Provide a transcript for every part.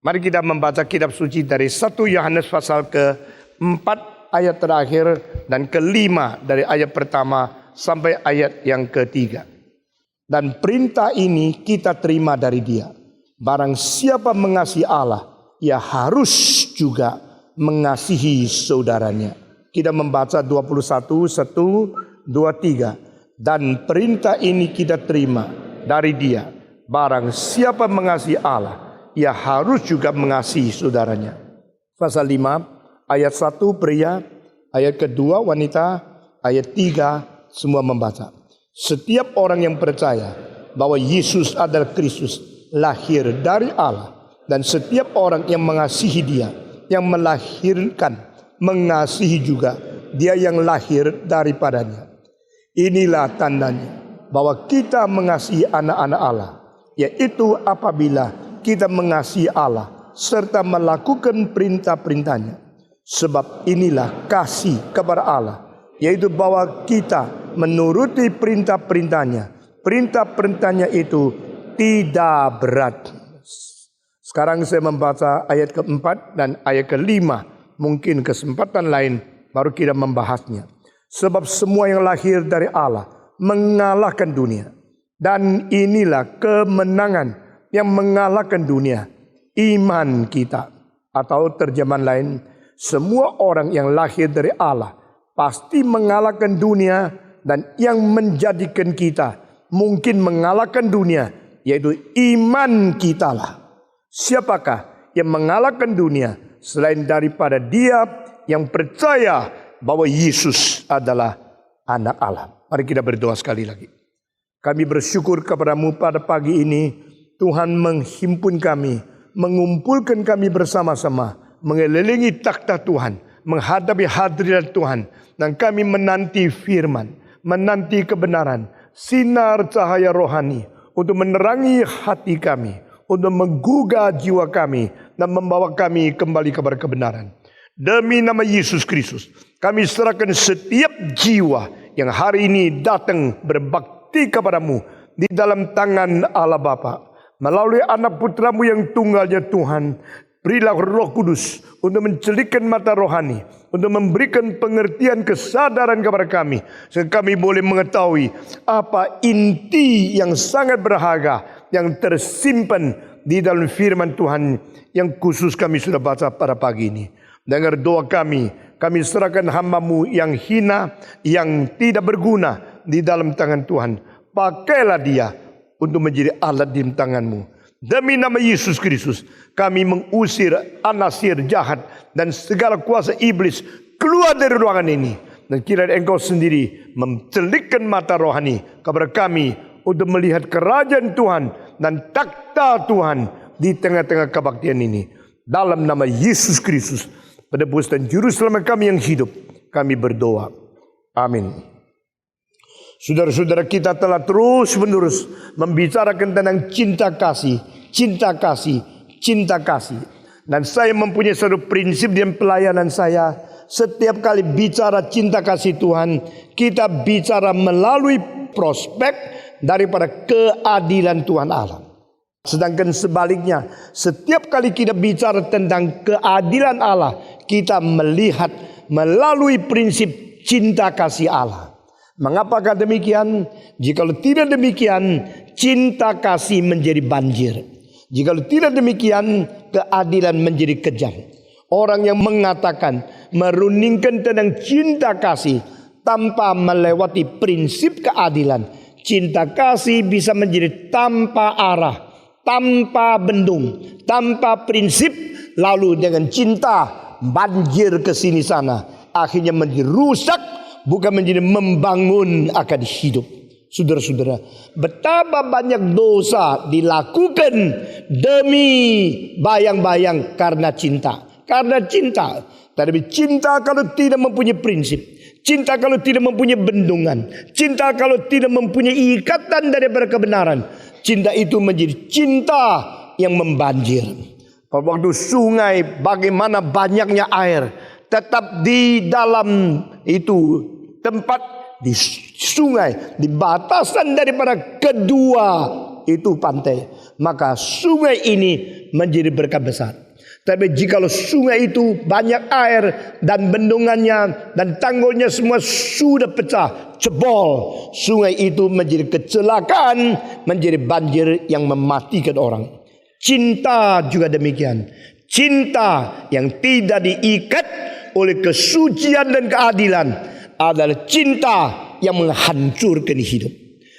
Mari kita membaca kitab suci dari 1 Yohanes pasal ke-4 ayat terakhir dan ke-5 dari ayat pertama sampai ayat yang ke-3. Dan perintah ini kita terima dari Dia. Barang siapa mengasihi Allah, ia harus juga mengasihi saudaranya. Kita membaca 21, 1, 2, 3. Dan perintah ini kita terima dari Dia. Barang siapa mengasihi Allah, ia harus juga mengasihi saudaranya. Pasal 5, ayat 1 pria, ayat kedua wanita, ayat 3 semua membaca. Setiap orang yang percaya bahwa Yesus adalah Kristus, lahir dari Allah. Dan setiap orang yang mengasihi Dia, yang melahirkan, mengasihi juga Dia yang lahir daripadanya. Inilah tandanya bahwa kita mengasihi anak-anak Allah, yaitu apabila kita mengasihi Allah serta melakukan perintah-perintahnya. Sebab inilah kasih kepada Allah, yaitu bahwa kita menuruti perintah-perintahnya. Perintah-perintahnya itu tidak berat. Sekarang saya membaca ayat ke-4 dan ayat ke-5. Mungkin kesempatan lain baru kita membahasnya. Sebab semua yang lahir dari Allah mengalahkan dunia. Dan inilah kemenangan yang mengalahkan dunia, iman kita. Atau terjemahan lain, semua orang yang lahir dari Allah pasti mengalahkan dunia, dan yang menjadikan kita mungkin mengalahkan dunia, yaitu iman kita lah. Siapakah yang mengalahkan dunia selain daripada dia yang percaya bahwa Yesus adalah anak Allah? Mari kita berdoa sekali lagi. Kami bersyukur kepadamu pada pagi ini. Tuhan menghimpun kami, mengumpulkan kami bersama-sama, mengelilingi takhta Tuhan, menghadapi hadirat Tuhan. Dan kami menanti firman, menanti kebenaran, sinar cahaya rohani untuk menerangi hati kami, untuk menggugah jiwa kami, dan membawa kami kembali kepada kebenaran. Demi nama Yesus Kristus, kami serahkan setiap jiwa yang hari ini datang berbakti kepadamu di dalam tangan Allah Bapa. Melalui anak putramu yang tunggalnya Tuhan, berilah Roh Kudus untuk mencelikkan mata rohani, untuk memberikan pengertian kesadaran kepada kami, sehingga kami boleh mengetahui apa inti yang sangat berharga yang tersimpan di dalam firman Tuhan yang khusus kami sudah baca pada pagi ini. Dengar doa kami serahkan hamba-Mu yang hina, yang tidak berguna di dalam tangan Tuhan. Pakailah dia untuk menjadi alat di tangan-Mu. Demi nama Yesus Kristus, kami mengusir anasir jahat dan segala kuasa iblis keluar dari ruangan ini. Dan kiranya Engkau sendiri mencelikkan mata rohani kepada kami untuk melihat kerajaan Tuhan dan takhta Tuhan di tengah-tengah kebaktian ini. Dalam nama Yesus Kristus, penebus dan juru selamat kami yang hidup, kami berdoa. Amin. Saudara-saudara, kita telah terus-menerus membicarakan tentang cinta kasih, cinta kasih, cinta kasih. Dan saya mempunyai satu prinsip dalam pelayanan saya. Setiap kali bicara cinta kasih Tuhan, kita bicara melalui prospek daripada keadilan Tuhan Allah. Sedangkan sebaliknya, setiap kali kita bicara tentang keadilan Allah, kita melihat melalui prinsip cinta kasih Allah. Mengapakah demikian? Jikalau tidak demikian, cinta kasih menjadi banjir. Jikalau tidak demikian, keadilan menjadi kejam. Orang yang mengatakan, merundingkan tentang cinta kasih tanpa melewati prinsip keadilan, cinta kasih bisa menjadi tanpa arah, tanpa bendung, tanpa prinsip. Lalu dengan cinta banjir ke sini sana, akhirnya menjadi rusak, bukan menjadi membangun akan hidup. Saudara-saudara, betapa banyak dosa dilakukan demi bayang-bayang karena cinta. Karena cinta. Tapi cinta kalau tidak mempunyai prinsip, cinta kalau tidak mempunyai bendungan, cinta kalau tidak mempunyai ikatan daripada kebenaran, cinta itu menjadi cinta yang membanjir. Pada waktu sungai bagaimana banyaknya air, tetap di dalam itu tempat di sungai, di batasan daripada kedua itu pantai, maka sungai ini menjadi berkat besar. Tapi jikalau sungai itu banyak air dan bendungannya dan tanggulnya semua sudah pecah, jebol, sungai itu menjadi kecelakaan, menjadi banjir yang mematikan orang. Cinta juga demikian. Cinta yang tidak diikat oleh kesucian dan keadilan adalah cinta yang menghancurkan hidup.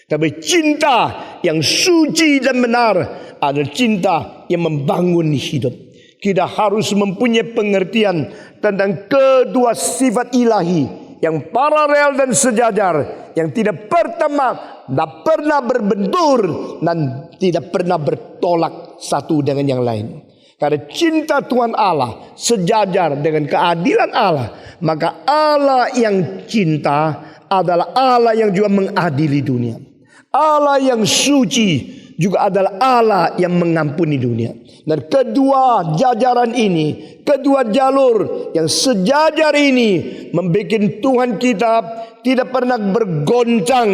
Tapi cinta yang suci dan benar adalah cinta yang membangun hidup. Kita harus mempunyai pengertian tentang kedua sifat ilahi yang paralel dan sejajar, yang tidak pernah berbentur dan tidak pernah bertolak satu dengan yang lain. Karena cinta Tuhan Allah sejajar dengan keadilan Allah, maka Allah yang cinta adalah Allah yang juga mengadili dunia. Allah yang suci juga adalah Allah yang mengampuni dunia. Dan kedua jajaran ini, kedua jalur yang sejajar ini membuat Tuhan kita tidak pernah bergoncang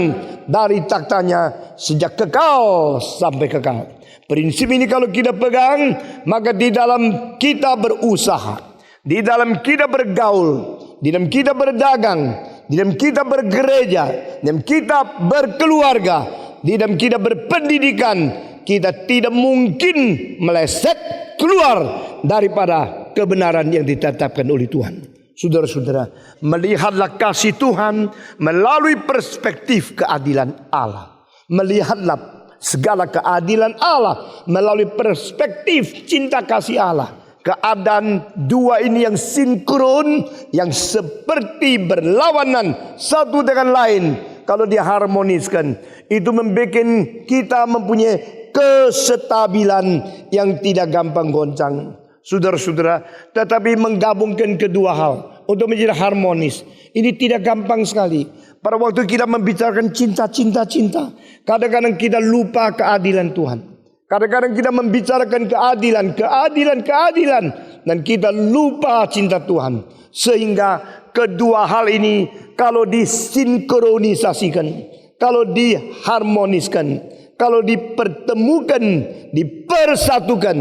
dari taktanya sejak kekal sampai kekal. Prinsip ini kalau kita pegang, maka di dalam kita berusaha, di dalam kita bergaul, di dalam kita berdagang, di dalam kita bergereja, di dalam kita berkeluarga, di dalam kita berpendidikan, kita tidak mungkin meleset keluar daripada kebenaran yang ditetapkan oleh Tuhan. Saudara-saudara, melihatlah kasih Tuhan melalui perspektif keadilan Allah. Melihatlah segala keadilan Allah melalui perspektif cinta kasih Allah. Keadaan dua ini yang sinkron, yang seperti berlawanan satu dengan lain, kalau diharmoniskan, itu membuat kita mempunyai kestabilan yang tidak gampang goncang. Saudara-saudara, tetapi menggabungkan kedua hal untuk menjadi harmonis, ini tidak gampang sekali. Pada waktu kita membicarakan cinta, kadang-kadang kita lupa keadilan Tuhan. Kadang-kadang kita membicarakan keadilan, dan kita lupa cinta Tuhan. Sehingga kedua hal ini kalau disinkronisasikan, kalau diharmoniskan, kalau dipertemukan, dipersatukan,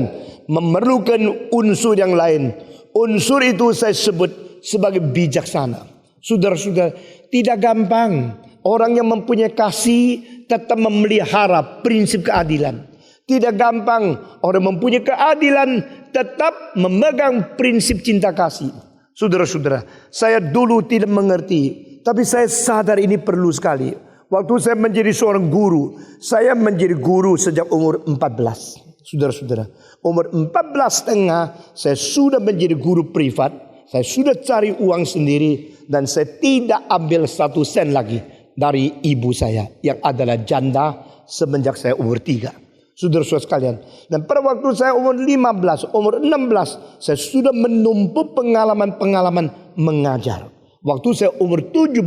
memerlukan unsur yang lain. Unsur itu saya sebut sebagai bijaksana. Saudara-saudara, tidak gampang orang yang mempunyai kasih tetap memelihara prinsip keadilan. Tidak gampang orang mempunyai keadilan tetap memegang prinsip cinta kasih. Saudara-saudara, saya dulu tidak mengerti, tapi saya sadar ini perlu sekali. Waktu saya menjadi seorang guru, saya menjadi guru sejak umur 14. Saudara-saudara, umur 14 setengah saya sudah menjadi guru privat. Saya sudah cari uang sendiri dan saya tidak ambil 1 sen lagi dari ibu saya yang adalah janda semenjak saya umur 3. Saudara-saudara sekalian, dan pada waktu saya umur 15, umur 16, saya sudah menumpuk pengalaman-pengalaman mengajar. Waktu saya umur 17,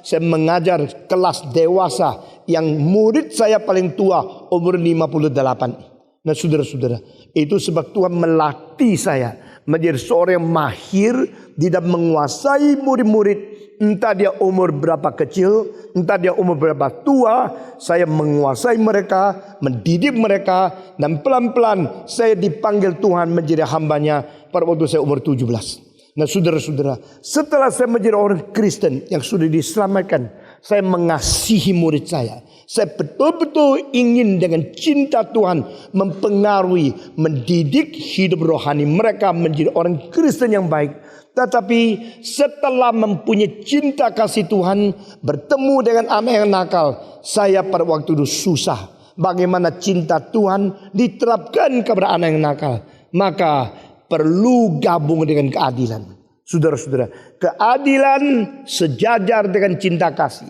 saya mengajar kelas dewasa yang murid saya paling tua umur 58. Nah saudara-saudara, itu sebab Tuhan melatih saya menjadi seorang yang mahir di dalam menguasai murid-murid. Entah dia umur berapa kecil, entah dia umur berapa tua, saya menguasai mereka, mendidik mereka, dan pelan-pelan saya dipanggil Tuhan menjadi hambanya pada waktu saya umur 17. Nah saudara-saudara, setelah saya menjadi orang Kristen yang sudah diselamatkan, saya mengasihi murid saya. Saya betul-betul ingin dengan cinta Tuhan mempengaruhi, mendidik hidup rohani mereka menjadi orang Kristen yang baik. Tetapi setelah mempunyai cinta kasih Tuhan, bertemu dengan anak yang nakal, saya pada waktu itu susah. Bagaimana cinta Tuhan diterapkan kepada anak yang nakal. Maka perlu gabung dengan keadilan. Saudara-saudara, keadilan sejajar dengan cinta kasih.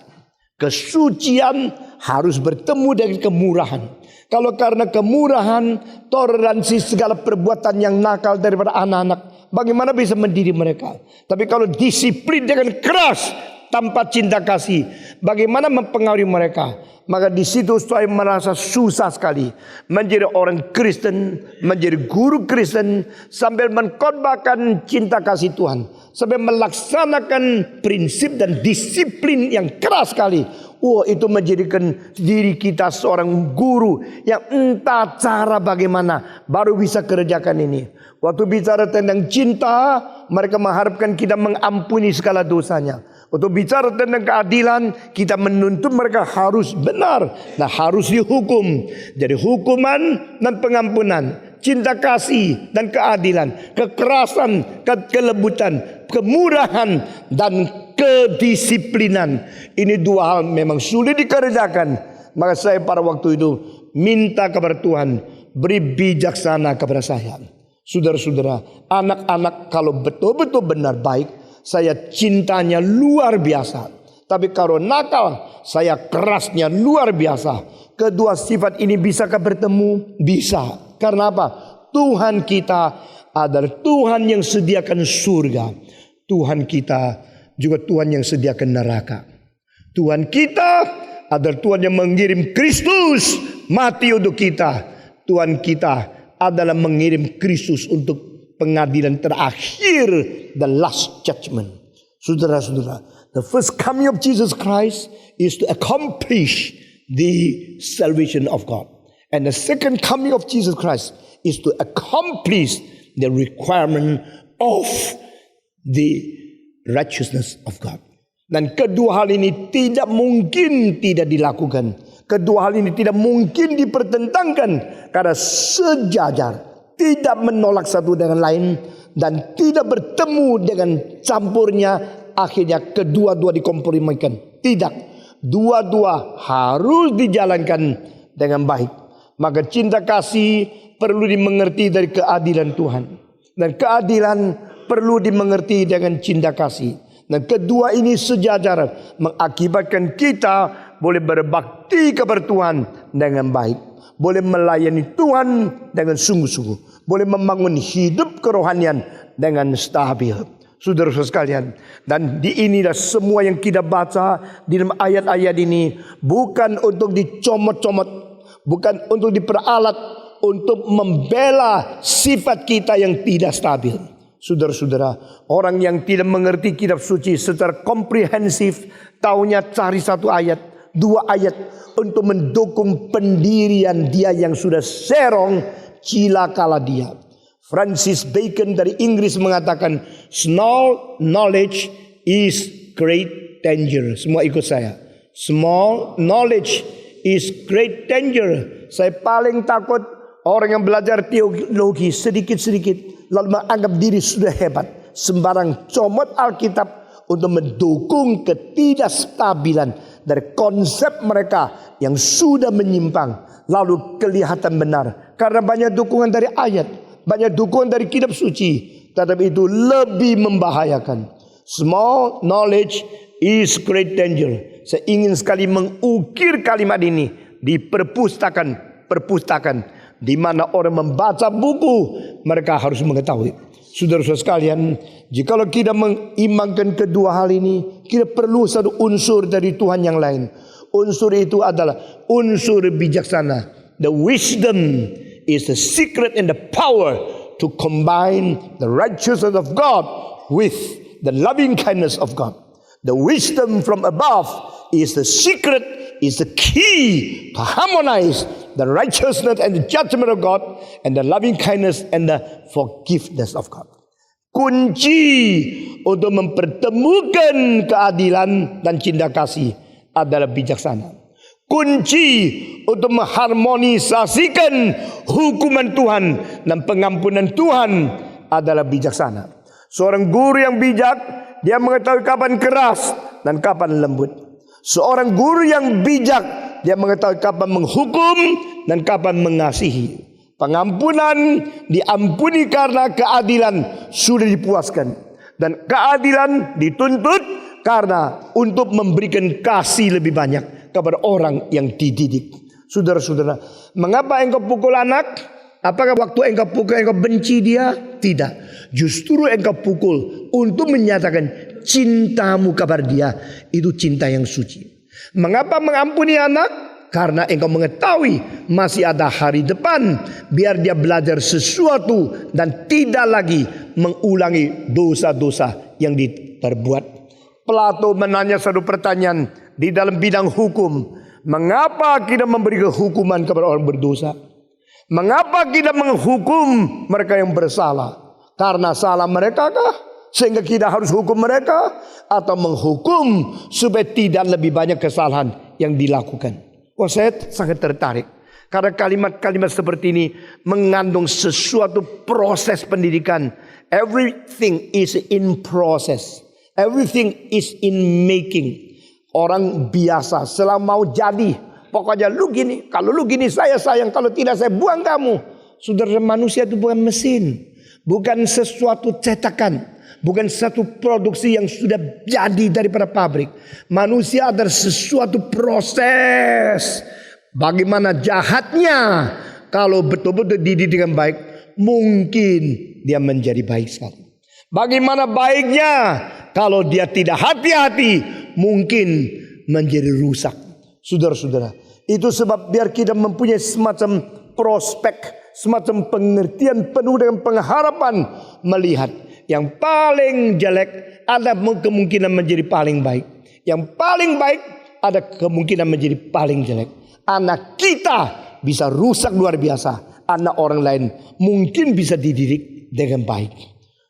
Kesucian harus bertemu dengan kemurahan. Kalau karena kemurahan, toleransi segala perbuatan yang nakal daripada anak-anak, bagaimana bisa mendidik mereka? Tapi kalau disiplin dengan keras tanpa cinta kasih, bagaimana mempengaruhi mereka. Maka di situ saya merasa susah sekali menjadi orang Kristen, menjadi guru Kristen sambil mengkhotbahkan cinta kasih Tuhan, sambil melaksanakan prinsip dan disiplin yang keras sekali. Itu menjadikan diri kita seorang guru yang entah cara bagaimana baru bisa kerjakan ini. Waktu bicara tentang cinta, mereka mengharapkan kita mengampuni segala dosanya. Waktu bicara tentang keadilan, kita menuntut mereka harus benar. Nah, harus dihukum. Jadi hukuman dan pengampunan, cinta kasih dan keadilan, kekerasan, kelembutan, kemurahan dan kedisiplinan. Ini dua hal memang sulit dikerjakan. Maka saya pada waktu itu minta kepada Tuhan, beri bijaksana kepada saya. Saudara-saudara, anak-anak kalau betul-betul benar baik, saya cintanya luar biasa. Tapi kalau nakal, saya kerasnya luar biasa. Kedua sifat ini bisakah bertemu? Bisa. Karena apa? Tuhan kita adalah Tuhan yang sediakan surga. Tuhan kita juga Tuhan yang sediakan neraka. Tuhan kita adalah Tuhan yang mengirim Kristus mati untuk kita. Tuhan kita adalah mengirim Kristus untuk pengadilan terakhir, the last judgment. Saudara-saudara, the first coming of Jesus Christ is to accomplish the salvation of God. And the second coming of Jesus Christ is to accomplish the requirement of the righteousness of God. Dan kedua hal ini tidak mungkin tidak dilakukan. Kedua hal ini tidak mungkin dipertentangkan karena sejajar, tidak menolak satu dengan lain dan tidak bertemu dengan campurnya. Akhirnya kedua-dua dikompromikan. Tidak, dua-dua harus dijalankan dengan baik. Maka cinta kasih perlu dimengerti dari keadilan Tuhan, dan keadilan perlu dimengerti dengan cinta kasih. Dan kedua ini sejajar, mengakibatkan kita boleh berbakti kepada Tuhan dengan baik, boleh melayani Tuhan dengan sungguh-sungguh, boleh membangun hidup kerohanian dengan stabil. Saudara-saudara sekalian, dan di inilah semua yang kita baca di dalam ayat-ayat ini bukan untuk dicomot-comot, bukan untuk diperalat untuk membela sifat kita yang tidak stabil. Saudara-saudara, orang yang tidak mengerti kitab suci secara komprehensif, taunya cari satu ayat, dua ayat untuk mendukung pendirian dia yang sudah serong, cilakalah dia. Francis Bacon dari Inggris mengatakan, small knowledge is great danger. Semua ikut saya. Small knowledge is great danger. Saya paling takut orang yang belajar teologi sedikit-sedikit lalu menganggap diri sudah hebat, sembarang comot Alkitab untuk mendukung ketidakstabilan dari konsep mereka yang sudah menyimpang, lalu kelihatan benar karena banyak dukungan dari ayat, banyak dukungan dari kitab suci, tetapi itu lebih membahayakan. Small knowledge is great danger. Saya ingin sekali mengukir kalimat ini di perpustakaan di mana orang membaca buku, mereka harus mengetahui. Saudara-saudara sekalian, jikalau kita mengimbangkan kedua hal ini, kita perlu satu unsur dari Tuhan yang lain. Unsur itu adalah unsur bijaksana. The wisdom is the secret and the power to combine the righteousness of God with the loving kindness of God. The wisdom from above is the secret, is the key to harmonize the righteousness and the judgment of God and the loving kindness and the forgiveness of God. Kunci untuk mempertemukan keadilan dan cinta kasih adalah bijaksana. Kunci untuk mengharmonisasikan hukuman Tuhan dan pengampunan Tuhan adalah bijaksana. Seorang guru yang bijak, dia mengetahui kapan keras dan kapan lembut. Seorang guru yang bijak, dia mengetahui kapan menghukum dan kapan mengasihi. Pengampunan diampuni karena keadilan sudah dipuaskan, dan keadilan dituntut karena untuk memberikan kasih lebih banyak kepada orang yang dididik. Saudara-saudara, mengapa engkau pukul anak? Apakah waktu engkau pukul engkau benci dia? Tidak. Justru engkau pukul untuk menyatakan cintamu kepada dia. Itu cinta yang suci. Mengapa mengampuni anak? Karena engkau mengetahui masih ada hari depan. Biar dia belajar sesuatu dan tidak lagi mengulangi dosa-dosa yang diperbuat. Plato menanya satu pertanyaan di dalam bidang hukum. Mengapa kita memberi hukuman kepada orang berdosa? Mengapa kita menghukum mereka yang bersalah? Karena salah mereka kah? Sehingga kita harus hukum mereka? Atau menghukum supaya tidak lebih banyak kesalahan yang dilakukan? Oh, saya sangat tertarik. Karena kalimat-kalimat seperti ini mengandung sesuatu proses pendidikan. Everything is in process. Everything is in making. Orang biasa selalu mau jadi. Pokoknya lu gini. Kalau lu gini saya sayang. Kalau tidak saya buang kamu. Saudara, manusia itu bukan mesin. Bukan sesuatu cetakan. Bukan satu produksi yang sudah jadi daripada pabrik. Manusia adalah sesuatu proses. Bagaimana jahatnya kalau betul-betul dididik dengan baik, mungkin dia menjadi baik sekali. Bagaimana baiknya kalau dia tidak hati-hati, mungkin menjadi rusak. Saudara-saudara, itu sebab biar kita mempunyai semacam prospek, semacam pengertian penuh dengan pengharapan melihat yang paling jelek ada kemungkinan menjadi paling baik. Yang paling baik ada kemungkinan menjadi paling jelek. Anak kita bisa rusak luar biasa. Anak orang lain mungkin bisa dididik dengan baik.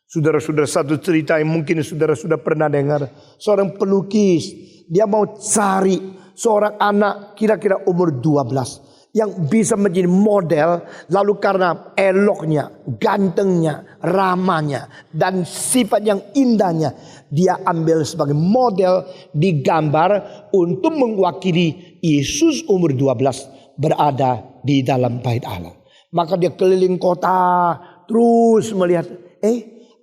Saudara-saudara, satu cerita yang mungkin saudara sudah pernah dengar. Seorang pelukis, dia mau cari seorang anak kira-kira umur 12. Yang bisa menjadi model, lalu karena eloknya, gantengnya, ramanya, dan sifat yang indahnya, dia ambil sebagai model, digambar untuk mewakili Yesus umur 12 berada di dalam bait Allah. Maka dia keliling kota, terus melihat,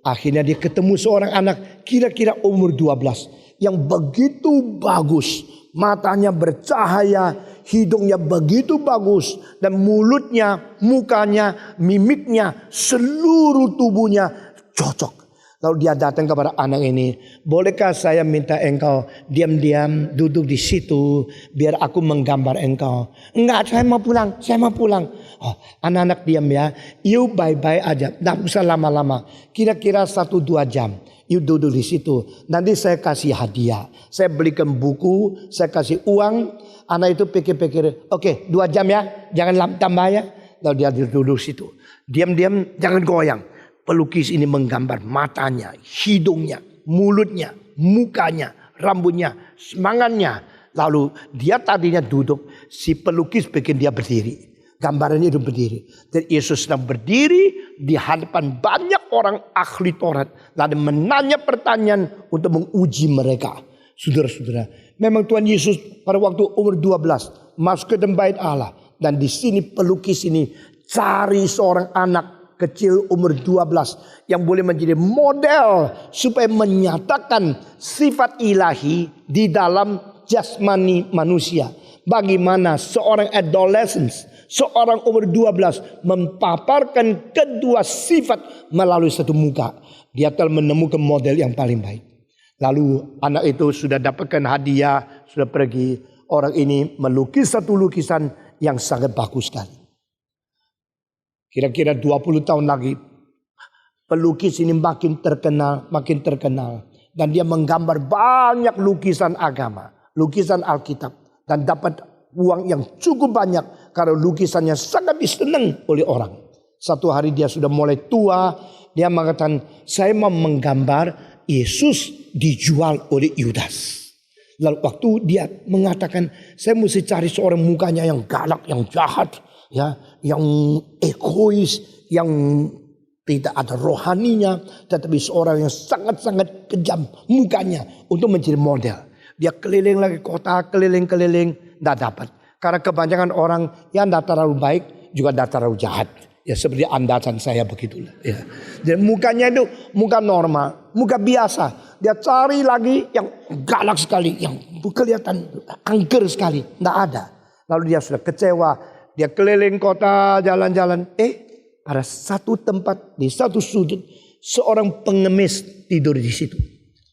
akhirnya dia ketemu seorang anak kira-kira umur 12 yang begitu bagus, matanya bercahaya, hidungnya begitu bagus, dan mulutnya, mukanya, mimiknya, seluruh tubuhnya cocok. Lalu dia datang kepada anak ini, bolehkah saya minta engkau diam-diam duduk di situ biar aku menggambar engkau? Enggak, saya mau pulang. Oh, anak-anak diam ya, you bye-bye aja, tidak usah lama-lama, kira-kira 1-2 jam. You duduk di situ, nanti saya kasih hadiah, saya belikan buku, saya kasih uang. Anak itu pikir-pikir, oke, 2 jam ya, jangan tambah ya. Lalu dia duduk situ, diam-diam, jangan goyang. Pelukis ini menggambar matanya, hidungnya, mulutnya, mukanya, rambutnya, semangatnya. Lalu dia tadinya duduk, si pelukis bikin dia berdiri. Gambarannya itu berdiri. Dan Yesus sedang berdiri di hadapan banyak orang ahli Taurat. Lalu menanya pertanyaan untuk menguji mereka. Saudara-saudara, memang Tuhan Yesus pada waktu umur 12 masuk ke dalam bait Allah. Dan di sini pelukis ini cari seorang anak kecil umur 12 yang boleh menjadi model supaya menyatakan sifat ilahi di dalam jasmani manusia. Bagaimana seorang adolescent, seorang umur 12 mempaparkan kedua sifat melalui satu muka. Dia telah menemukan model yang paling baik. Lalu anak itu sudah dapatkan hadiah, sudah pergi. Orang ini melukis satu lukisan yang sangat bagus sekali. Kira-kira 20 tahun lagi, pelukis ini makin terkenal. Dan dia menggambar banyak lukisan agama, lukisan Alkitab. Dan dapat uang yang cukup banyak karena lukisannya sangat disenang oleh orang. Satu hari dia sudah mulai tua, dia mengatakan, saya mau menggambar Yesus dijual oleh Yudas. Lalu waktu dia mengatakan, saya mesti cari seorang mukanya yang galak, yang jahat, ya, yang egois, yang tidak ada rohaninya, tetapi seorang yang sangat-sangat kejam mukanya untuk menjadi model. Dia keliling lagi kota, keliling, tidak dapat. Karena kebanyakan orang yang tidak terlalu baik juga tidak terlalu jahat. Ya seperti Anda dan saya begitulah. Ya. Dan mukanya itu muka normal, muka biasa. Dia cari lagi yang galak sekali, yang kelihatan angker sekali. Tidak ada. Lalu dia sudah kecewa. Dia keliling kota, jalan-jalan. Pada satu tempat, di satu sudut, seorang pengemis tidur di situ.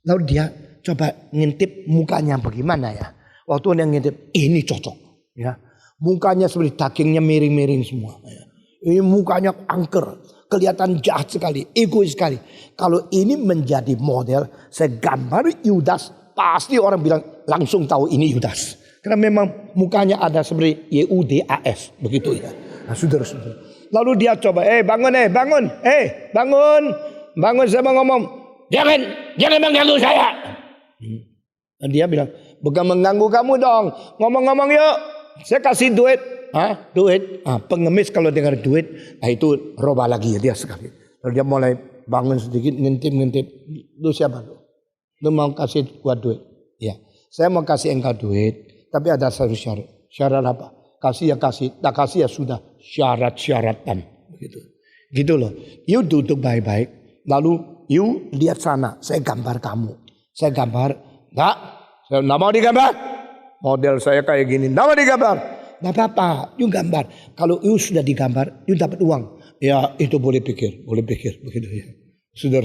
Lalu dia coba ngintip mukanya bagaimana ya. Waktu dia ngintip, ini cocok. Ya. Mukanya seperti dagingnya miring-miring semua. Ya. Ini mukanya angker. Kelihatan jahat sekali, egois sekali. Kalau ini menjadi model, saya gambar Yudas, pasti orang bilang langsung tahu ini Yudas. Karena memang mukanya ada seperti Yudas, begitu ya. Nah, saudara-saudara. Lalu dia coba, bangun, bangun, saya mau ngomong. Jangan mengganggu saya. Dan dia bilang, bukan mengganggu kamu dong, ngomong-ngomong yuk, saya kasih duit. Duit. Pengemis kalau dengar duit, itu roba lagi dia sekali. Lalu dia mulai bangun sedikit, ngintip. Lu siapa lu? Lu mau kasih gua duit? Ya, saya mau kasih engkau duit, tapi ada satu syarat. Syarat apa? Kasih ya kasih, tak kasih ya sudah. Syarat-syaratan. Gitu loh. You duduk baik-baik, lalu you lihat sana, saya gambar kamu. Saya gambar, saya nggak mau digambar. Model saya kayak gini, nggak mau digambar. Gak apa-apa, you gambar. Kalau you sudah digambar, you dapat uang. Ya itu boleh pikir begitu ya. Sudah.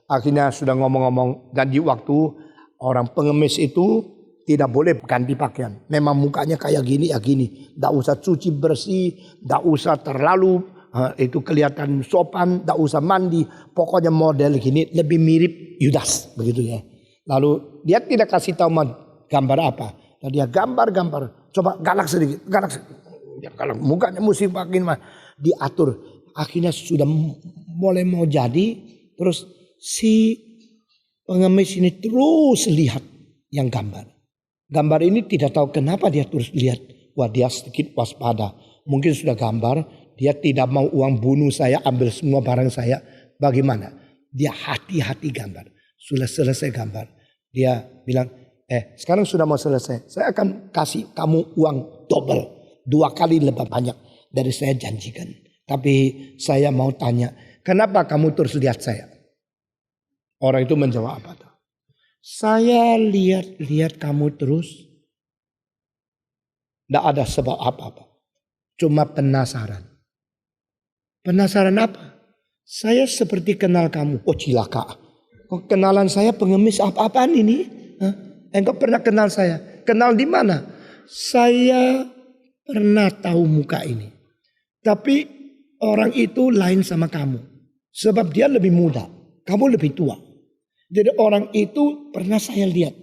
Akhirnya sudah ngomong-ngomong ganti waktu. Orang pengemis itu tidak boleh ganti pakaian. Memang mukanya kayak gini ya gini. Gak usah cuci bersih, gak usah terlalu itu kelihatan sopan, gak usah mandi. Pokoknya model gini lebih mirip Yudas begitu ya. Lalu dia tidak kasih tahu gambar apa. Dan dia gambar. Coba galak sedikit. Ya, kalau mukanya mesti makin diatur. Akhirnya sudah mulai mau jadi. Terus si pengemis ini terus lihat yang gambar. Gambar ini tidak tahu kenapa dia terus lihat. Wah, dia sedikit waspada. Mungkin sudah gambar. Dia tidak mau uang bunuh saya, ambil semua barang saya. Bagaimana? Dia hati-hati gambar. Sudah selesai gambar. Dia bilang, sekarang sudah mau selesai. Saya akan kasih kamu uang double. 2 kali lebih banyak dari saya janjikan. Tapi saya mau tanya, kenapa kamu terus lihat saya? Orang itu menjawab apa? Saya lihat kamu terus. Tidak ada sebab apa-apa. Cuma penasaran. Penasaran apa? Saya seperti kenal kamu. Oh cilaka. Kenalan saya pengemis apa-apaan ini? Engkau pernah kenal saya? Kenal di mana? Saya pernah tahu muka ini. Tapi orang itu lain sama kamu. Sebab dia lebih muda. Kamu lebih tua. Jadi orang itu pernah saya lihat.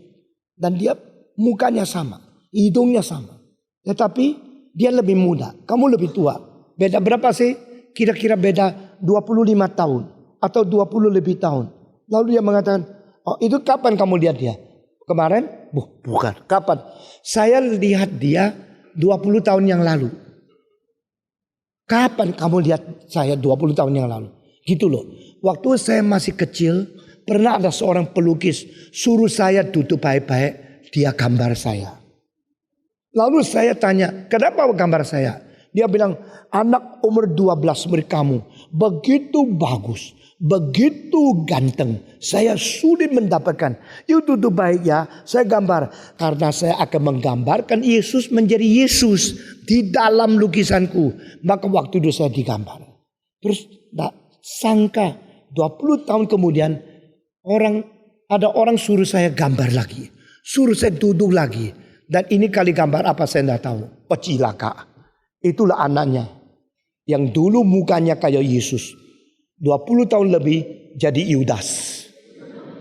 Dan dia mukanya sama. Hidungnya sama. Tetapi dia lebih muda. Kamu lebih tua. Beda berapa sih? Kira-kira beda 25 tahun. Atau 20 lebih tahun. Lalu dia mengatakan, oh itu kapan kamu lihat dia? Kemarin? Bukan. Kapan? Saya lihat dia 20 tahun yang lalu. Kapan kamu lihat saya 20 tahun yang lalu? Gitu loh. Waktu saya masih kecil, pernah ada seorang pelukis suruh saya duduk baik-baik, dia gambar saya. Lalu saya tanya, kenapa gambar saya? Dia bilang, anak umur 12 seperti kamu, begitu bagus. Begitu ganteng, saya sulit mendapatkan. Yuk duduk baik ya, saya gambar. Karena saya akan menggambarkan Yesus menjadi Yesus di dalam lukisanku. Maka waktu itu saya digambar. Terus tak sangka 20 tahun kemudian ada orang suruh saya gambar lagi. Suruh saya duduk lagi. Dan ini kali gambar apa saya tidak tahu. Oh cilaka. Itulah anaknya. Yang dulu mukanya kayak Yesus. 20 tahun lebih jadi Yudas.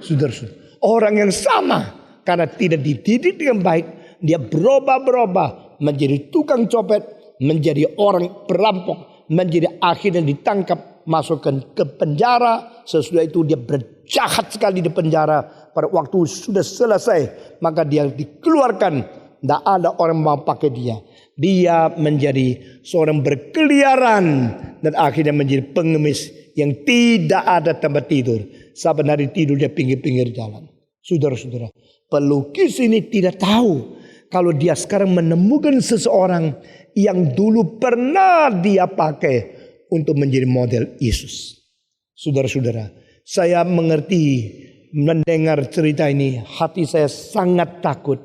Saudara-saudara. Orang yang sama. Karena tidak dididik dengan baik. Dia berubah-berubah. Menjadi tukang copet. Menjadi orang perampok. Menjadi akhirnya ditangkap. Masukkan ke penjara. Sesudah itu dia berjahat sekali di penjara. Pada waktu sudah selesai. Maka dia dikeluarkan. Tidak ada orang mau pakai dia. Dia menjadi seorang berkeliaran. Dan akhirnya menjadi pengemis. Yang tidak ada tempat tidur. Saban hari tidur di pinggir-pinggir jalan. Saudara-saudara. Pelukis ini tidak tahu. Kalau dia sekarang menemukan seseorang. Yang dulu pernah dia pakai. Untuk menjadi model Yesus. Saudara-saudara. Saya mengerti. Mendengar cerita ini. Hati saya sangat takut.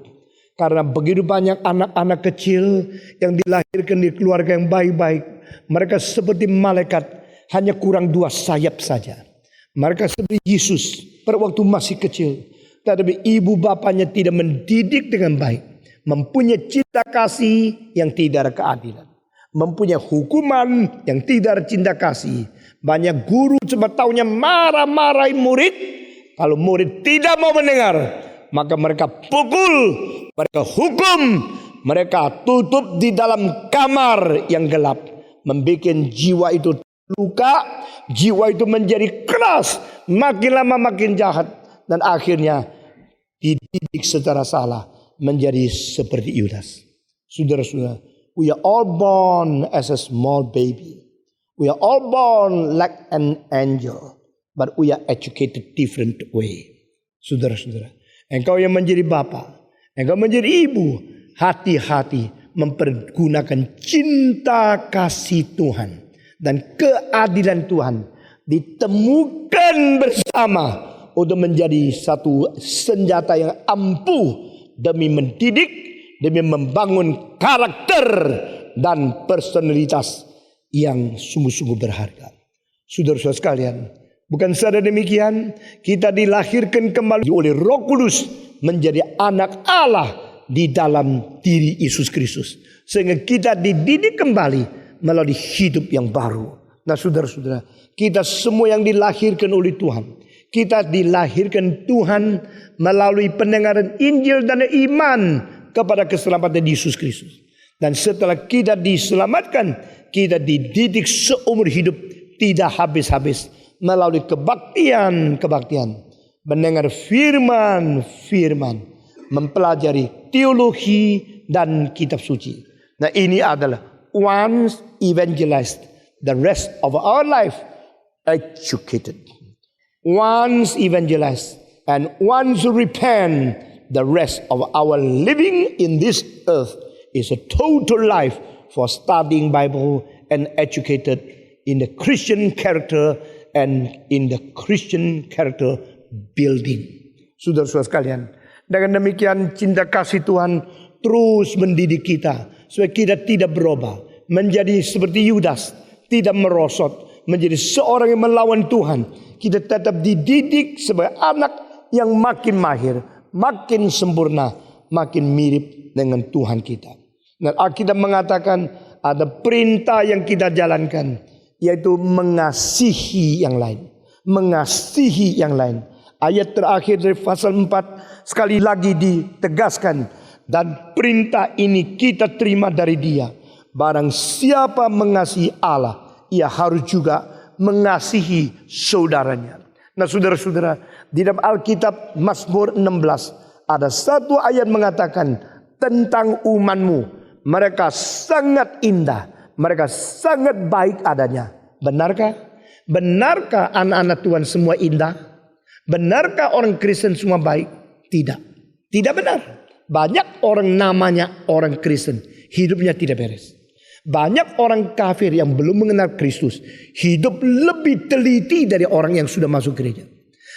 Karena begitu banyak anak-anak kecil. Yang dilahirkan di keluarga yang baik-baik. Mereka seperti malaikat. Hanya kurang 2 sayap saja. Mereka seperti Yesus pada waktu masih kecil. Tetapi ibu bapaknya tidak mendidik dengan baik. mempunyai cinta kasih yang tidak ada keadilan, mempunyai hukuman yang tidak ada cinta kasih. Banyak guru sebetulnya marah-marahi murid. Kalau murid tidak mau mendengar, maka mereka pukul, mereka hukum, mereka tutup di dalam kamar yang gelap, membuat jiwa itu luka, jiwa itu menjadi keras, makin lama makin jahat, dan akhirnya dididik secara salah menjadi seperti Yudas. Saudara-saudara, we are all born as a small baby. We are all born like an angel, but we are educated different way. Saudara-saudara, engkau yang menjadi bapa, engkau menjadi ibu, hati-hati mempergunakan cinta kasih Tuhan dan keadilan Tuhan ditemukan bersama untuk menjadi satu senjata yang ampuh demi mendidik, demi membangun karakter dan personalitas yang sungguh-sungguh berharga. Saudara-saudara sekalian, bukan saja demikian, kita dilahirkan kembali oleh Roh Kudus menjadi anak Allah di dalam diri Yesus Kristus, sehingga kita dididik kembali melalui hidup yang baru. Nah, saudara-saudara, kita semua yang dilahirkan oleh Tuhan, kita dilahirkan Tuhan melalui pendengaran Injil dan iman kepada keselamatan Yesus Kristus. Dan setelah kita diselamatkan, kita dididik seumur hidup tidak habis-habis melalui kebaktian, mendengar firman, mempelajari teologi dan kitab suci. Nah, ini adalah once evangelized, the rest of our life educated. Once evangelized and once repent, the rest of our living in this earth is a total life for studying Bible and educated in the Christian character and in the Christian character building. Saudara-saudara sekalian, dengan demikian cinta kasih Tuhan terus mendidik kita supaya kita tidak berubah menjadi seperti Yudas, tidak merosot menjadi seorang yang melawan Tuhan. Kita tetap dididik sebagai anak yang makin mahir, makin sempurna, makin mirip dengan Tuhan kita. Dan Alkitab mengatakan ada perintah yang kita jalankan, yaitu mengasihi yang lain. Mengasihi yang lain. Ayat terakhir dari pasal 4 sekali lagi ditegaskan, dan perintah ini kita terima dari Dia. Barang siapa mengasihi Allah, ia harus juga mengasihi saudaranya. Nah, saudara-saudara, di dalam Alkitab Mazmur 16 ada satu ayat mengatakan tentang umatmu, mereka sangat indah, mereka sangat baik adanya. Benarkah? Benarkah anak-anak Tuhan semua indah? Benarkah orang Kristen semua baik? Tidak. Tidak benar. Banyak orang namanya orang Kristen, hidupnya tidak beres. Banyak orang kafir yang belum mengenal Kristus, hidup lebih teliti dari orang yang sudah masuk gereja.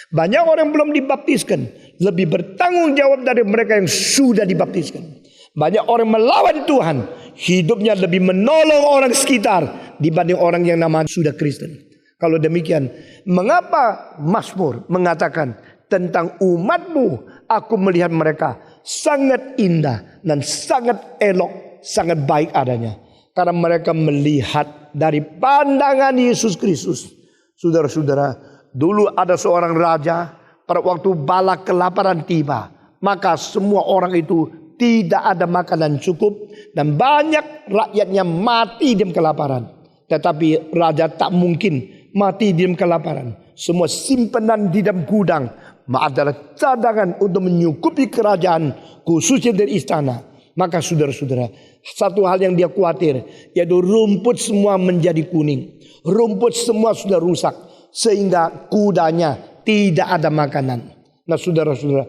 Banyak orang yang belum dibaptiskan, lebih bertanggung jawab dari mereka yang sudah dibaptiskan. Banyak orang melawan Tuhan, hidupnya lebih menolong orang sekitar dibanding orang yang namanya sudah Kristen. Kalau demikian, mengapa Mazmur mengatakan tentang umatmu, aku melihat mereka sangat indah dan sangat elok, sangat baik adanya. Karena mereka melihat dari pandangan Yesus Kristus. Saudara-saudara, dulu ada seorang raja, pada waktu bala kelaparan tiba, maka semua orang itu tidak ada makanan cukup dan banyak rakyatnya mati dalam kelaparan. Tetapi raja tak mungkin mati dalam kelaparan. Semua simpanan di dalam gudang adalah cadangan untuk menyukupi kerajaan, khususnya dari istana. Maka saudara-saudara, satu hal yang dia khawatir, yaitu rumput semua menjadi kuning. Rumput semua sudah rusak, sehingga kudanya tidak ada makanan. Nah, saudara-saudara,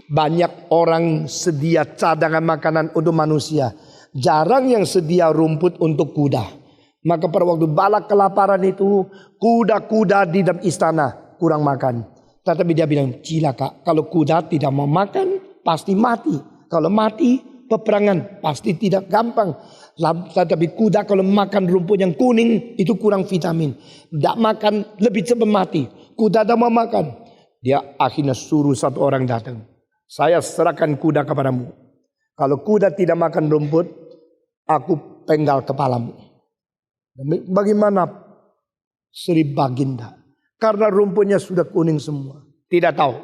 banyak orang sedia cadangan makanan untuk manusia, jarang yang sedia rumput untuk kuda. Maka pada waktu bala kelaparan itu, kuda-kuda di dalam istana kurang makan. Tetapi dia bilang, cilaka, kalau kuda tidak mau makan pasti mati. Kalau mati, peperangan pasti tidak gampang. Tetapi kuda kalau makan rumput yang kuning itu kurang vitamin. Tidak makan lebih cepat mati. Kuda tidak mau makan. Dia akhirnya suruh satu orang datang. Saya serahkan kuda kepadamu. Kalau kuda tidak makan rumput, aku penggal kepalamu. Bagaimana Sri Baginda? Karena rumputnya sudah kuning semua. Tidak tahu.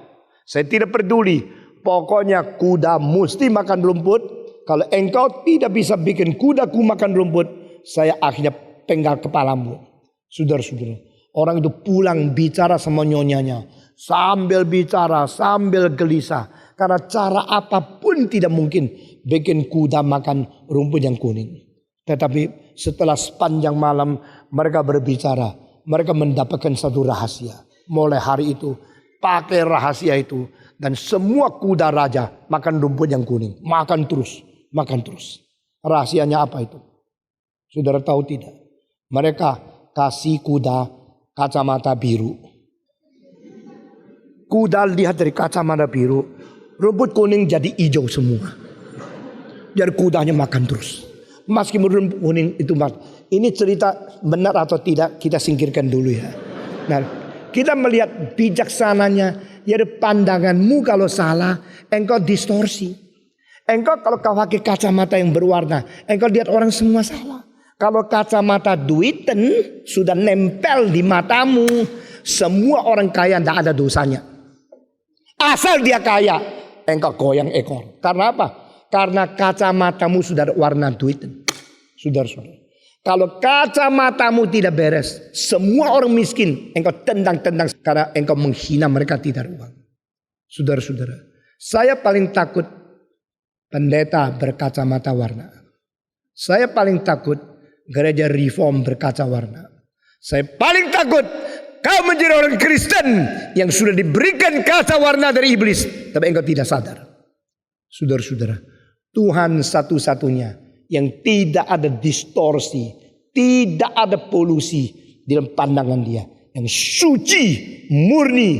Saya tidak peduli. Pokoknya kuda mesti makan rumput. Kalau engkau tidak bisa bikin kudaku makan rumput, saya akhirnya penggal kepalamu. Saudara-saudara, orang itu pulang bicara sama nyonyanya. Sambil bicara, sambil gelisah. Karena cara apapun tidak mungkin bikin kuda makan rumput yang kuning. Tetapi setelah sepanjang malam mereka berbicara, mereka mendapatkan satu rahasia. Mulai hari itu, pakai rahasia itu. Dan semua kuda raja makan rumput yang kuning. Makan terus, makan terus. Rahasianya apa itu? Saudara tahu tidak? Mereka kasih kuda kacamata biru. Kuda lihat dari kacamata biru, rumput kuning jadi hijau semua. Biar kudanya makan terus. Meskipun rumput kuning itu ini cerita benar atau tidak kita singkirkan dulu ya. Nah, kita melihat bijaksananya. Ya pandanganmu kalau salah, engkau distorsi. Engkau kalau kau pakai kacamata yang berwarna, engkau lihat orang semua salah. Kalau kacamata duiten sudah nempel di matamu, semua orang kaya tidak ada dosanya. Asal dia kaya, engkau goyang ekor. Karena apa? Karena kacamatamu sudah ada warna duiten. Saudara-saudara. Kalau kacamatamu tidak beres, semua orang miskin engkau tendang-tendang karena engkau menghina mereka tidak ada uang. Saudara-saudara, saya paling takut pendeta berkacamata warna. Saya paling takut gereja reform berkaca warna. Saya paling takut kau menjadi orang Kristen yang sudah diberikan kaca warna dari iblis, tapi engkau tidak sadar. Saudara-saudara, Tuhan satu-satunya yang tidak ada distorsi, tidak ada polusi dalam pandangan dia. Yang suci, murni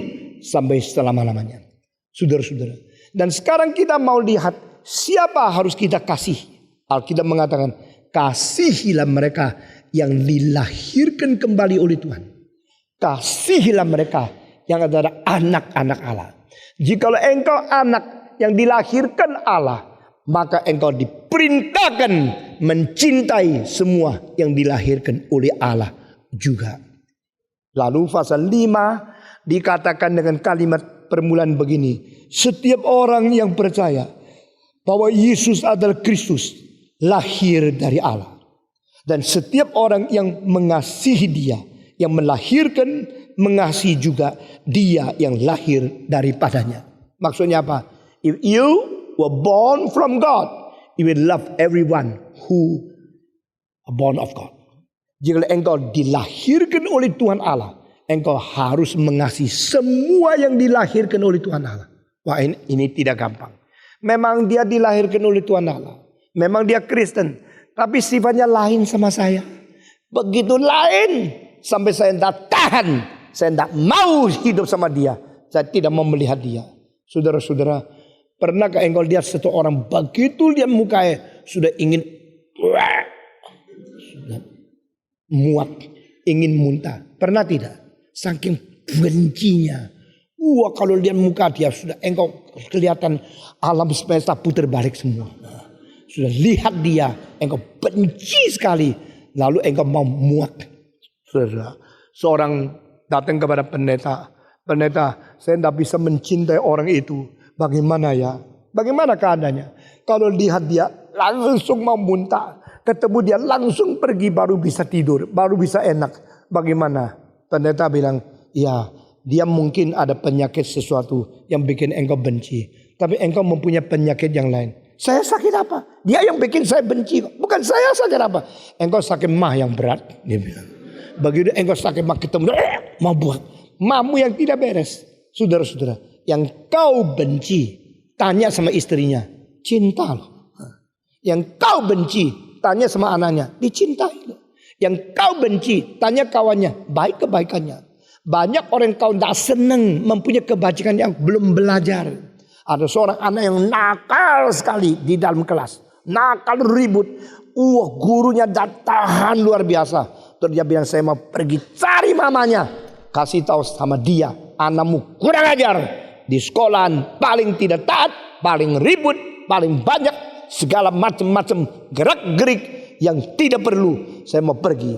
sampai selama-lamanya. Saudara-saudara. Dan sekarang kita mau lihat siapa harus kita kasih. Alkitab mengatakan, kasihilah mereka yang dilahirkan kembali oleh Tuhan. Kasihilah mereka yang adalah anak-anak Allah. Jikalau engkau anak yang dilahirkan Allah, maka engkau diperintahkan mencintai semua yang dilahirkan oleh Allah juga. Lalu pasal 5 dikatakan dengan kalimat permulaan begini. Setiap orang yang percaya bahwa Yesus adalah Kristus, lahir dari Allah. Dan setiap orang yang mengasihi dia, yang melahirkan, mengasihi juga dia yang lahir daripadanya. Maksudnya apa? If you were born from God, you will love everyone who are born of God. Jika engkau dilahirkan oleh Tuhan Allah, engkau harus mengasihi semua yang dilahirkan oleh Tuhan Allah. Wah, ini tidak gampang. Memang dia dilahirkan oleh Tuhan Allah. Memang dia Kristen. Tapi sifatnya lain sama saya. Begitu lain. Sampai saya tidak tahan. Saya tidak mau hidup sama dia. Saya tidak mau melihat dia. Saudara-saudara, pernahkah engkau lihat satu orang begitu lihat mukanya sudah ingin muak, ingin muntah? Pernah tidak? Saking bencinya. Wah, kalau lihat muka dia sudah engkau kelihatan alam semesta putar balik semua. Sudah lihat dia, engkau benci sekali. Lalu engkau mau muak. Saudara, seorang datang kepada pendeta. Pendeta, saya tidak bisa mencintai orang itu. Bagaimana ya? Bagaimana keadaannya? Kalau lihat dia langsung mau muntah. Ketemu dia langsung pergi baru bisa tidur. Baru bisa enak. Bagaimana? Pendeta bilang, ya dia mungkin ada penyakit sesuatu yang bikin engkau benci. Tapi engkau mempunyai penyakit yang lain. Saya sakit apa? Dia yang bikin saya benci. Bukan saya sakit apa. Engkau sakit mah yang berat. Dia bilang. Begitu engkau sakit mah ketemu. Mau buat. Mamu yang tidak beres. Saudara-saudara. Yang kau benci. Tanya sama istrinya. Cinta loh. Yang kau benci. Tanya sama anaknya. Dicintai loh. Yang kau benci. Tanya kawannya. Baik kebaikannya. Banyak orang kau tidak senang. Mempunyai kebajikan yang belum belajar. Ada seorang anak yang nakal sekali di dalam kelas. Nakal ribut. Gurunya tahan luar biasa. Terus dia bilang saya mau pergi cari mamanya. Kasih tahu sama dia. Anakmu kurang ajar. Di sekolahan paling tidak taat. Paling ribut. Paling banyak segala macam-macam gerak-gerik yang tidak perlu. Saya mau pergi.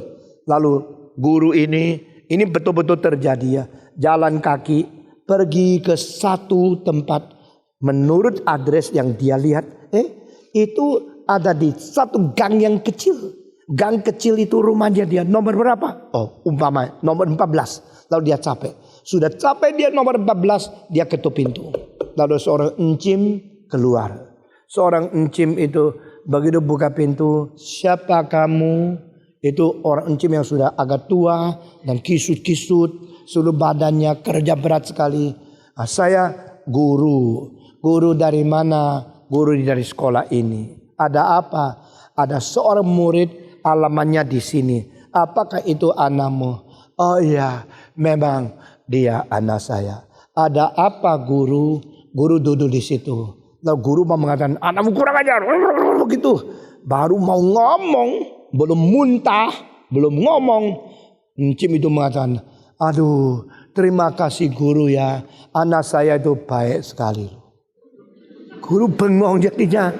Lalu guru ini betul-betul terjadi ya. Jalan kaki pergi ke satu tempat. Menurut adres yang dia lihat, itu ada di satu gang yang kecil. Gang kecil itu rumahnya dia nomor berapa? Oh, umpama nomor 14. Lalu dia capek. Sudah capek dia nomor 14, dia ketuk pintu. Lalu seorang encim keluar. Seorang encim itu begitu buka pintu, siapa kamu? Itu orang encim yang sudah agak tua dan kisut-kisut, seluruh badannya kerja berat sekali. Saya guru. Guru dari mana? Guru dari sekolah ini. Ada apa? Ada seorang murid alamannya di sini. Apakah itu anakmu? Oh iya, memang dia anak saya. Ada apa guru? Guru duduk di situ. Lalu guru mau mengatakan, anakmu kurang ajar. Begitu. Baru mau ngomong, belum muntah, belum ngomong. Encim itu mengatakan, aduh, terima kasih guru ya. Anak saya itu baik sekali. Guru bengong jadinya.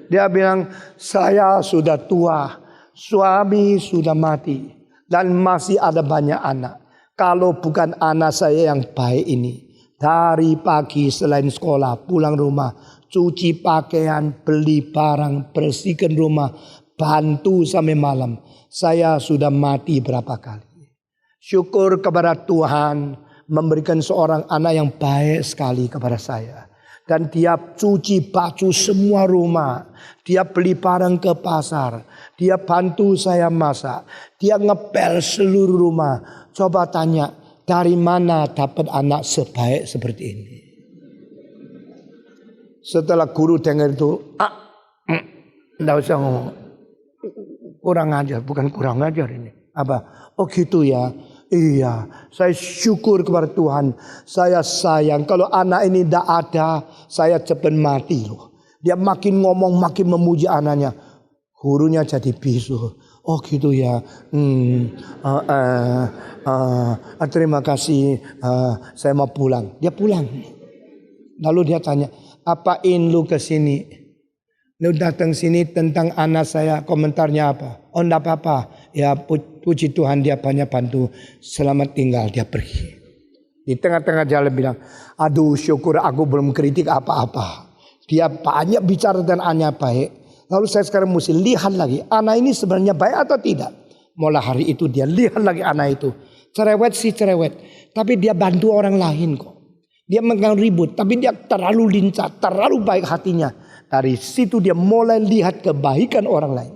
Dia bilang, saya sudah tua, suami sudah mati, dan masih ada banyak anak. Kalau bukan anak saya yang baik ini, dari pagi selain sekolah, pulang rumah, cuci pakaian, beli barang, bersihkan rumah, bantu sampai malam, saya sudah mati berapa kali. Syukur kepada Tuhan memberikan seorang anak yang baik sekali kepada saya. Dan dia cuci baju semua rumah. Dia beli barang ke pasar. Dia bantu saya masak. Dia ngepel seluruh rumah. Coba tanya, dari mana dapat anak sebaik seperti ini? Setelah guru dengar itu, enggak usah ngomong. Kurang ajar, bukan kurang ajar ini. Apa? Oh gitu ya. Iya, saya syukur kepada Tuhan. Saya sayang kalau anak ini tidak ada, saya cepat mati loh. Dia makin ngomong, makin memuji anaknya. Gurunya jadi bisu. Oh gitu ya. Terima kasih. Saya mau pulang. Dia pulang. Lalu dia tanya, apain lu ke sini? Lu datang sini tentang anak saya, komentarnya apa? Oh enggak apa-apa. Ya puji Tuhan dia banyak bantu. Selamat tinggal, dia pergi. Di tengah-tengah jalan bilang, aduh syukur aku belum kritik apa-apa. Dia banyak bicara dan anak baik. Lalu saya sekarang mesti lihat lagi, anak ini sebenarnya baik atau tidak. Mulai hari itu dia lihat lagi anak itu. Cerewet sih cerewet. Tapi dia bantu orang lain kok. Dia megang ribut, tapi dia terlalu lincah, terlalu baik hatinya. Dari situ dia mulai lihat kebaikan orang lain.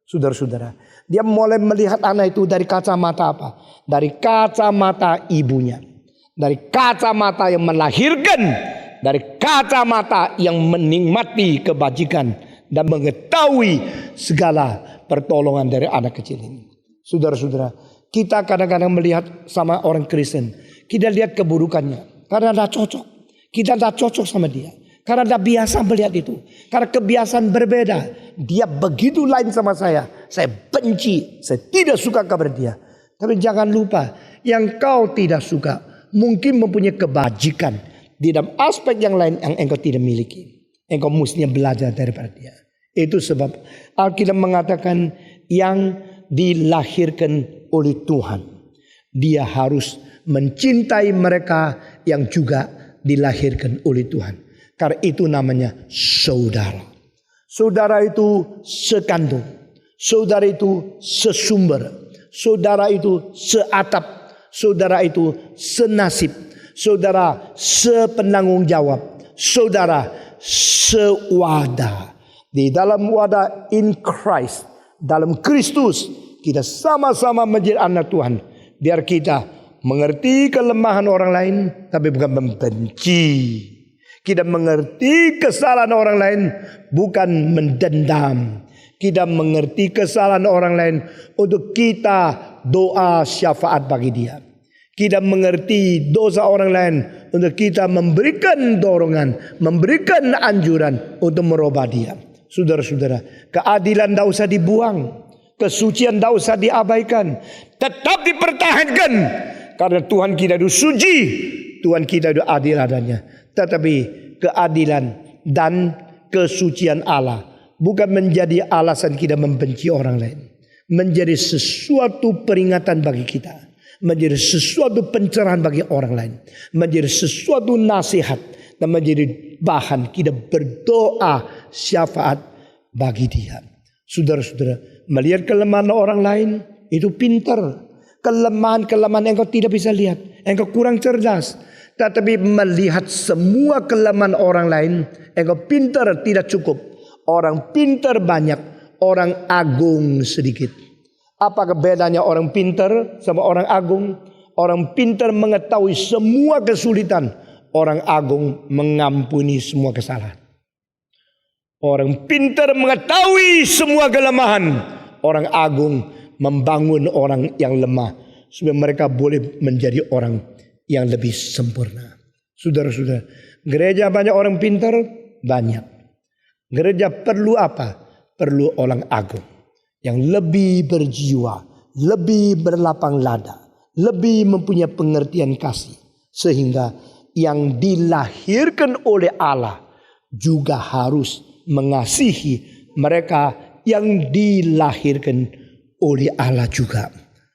Saudara-saudara, dia mulai melihat anak itu dari kacamata apa? Dari kacamata ibunya. Dari kacamata yang melahirkan. Dari kacamata yang menikmati kebajikan. Dan mengetahui segala pertolongan dari anak kecil ini. Saudara-saudara, kita kadang-kadang melihat sama orang Kristen. Kita lihat keburukannya. Karena tidak cocok. Kita tidak cocok sama dia. Karena tidak biasa melihat itu. Karena kebiasaan berbeda. Dia begitu lain sama saya. Saya benci. Saya tidak suka kepada dia. Tapi jangan lupa. Yang kau tidak suka. Mungkin mempunyai kebajikan. Di dalam aspek yang lain yang engkau tidak miliki. Engkau mestinya belajar daripada dia. Itu sebab Alkitab mengatakan. Yang dilahirkan oleh Tuhan. Dia harus mencintai mereka yang juga dilahirkan oleh Tuhan. Karena itu namanya saudara. Saudara itu sekandung. Saudara itu sesumber. Saudara itu seatap. Saudara itu senasib. Saudara sepenanggung jawab. Saudara sewadah. Di dalam wadah in Christ. Dalam Kristus. Kita sama-sama menjadi anak Tuhan. Biar kita mengerti kelemahan orang lain. Tapi bukan membenci. Kita mengerti kesalahan orang lain bukan mendendam. Kita mengerti kesalahan orang lain untuk kita doa syafaat bagi dia. Kita mengerti dosa orang lain untuk kita memberikan dorongan, memberikan anjuran untuk merubah dia. Saudara-saudara, keadilan tidak usah dibuang. Kesucian tidak usah diabaikan. Tetap dipertahankan. Karena Tuhan kita itu suci. Tuhan kita itu adil adanya. Tetapi keadilan dan kesucian Allah bukan menjadi alasan kita membenci orang lain. Menjadi sesuatu peringatan bagi kita. Menjadi sesuatu pencerahan bagi orang lain. Menjadi sesuatu nasihat. Dan menjadi bahan kita berdoa syafaat bagi dia. Saudara-saudara, melihat kelemahan orang lain itu pintar. Kelemahan-kelemahan engkau tidak bisa lihat. Engkau kurang cerdas. Tetapi melihat semua kelemahan orang lain, engkau pintar tidak cukup. Orang pintar banyak, orang agung sedikit. Apa bedanya orang pintar sama orang agung? Orang pintar mengetahui semua kesulitan. Orang agung mengampuni semua kesalahan. Orang pintar mengetahui semua kelemahan. Orang agung membangun orang yang lemah. Supaya mereka boleh menjadi orang yang lebih sempurna. Saudara-saudara, gereja banyak orang pintar? Banyak. Gereja perlu apa? Perlu orang agung. Yang lebih berjiwa. Lebih berlapang dada. Lebih mempunyai pengertian kasih. Sehingga yang dilahirkan oleh Allah juga harus mengasihi mereka yang dilahirkan oleh Allah juga.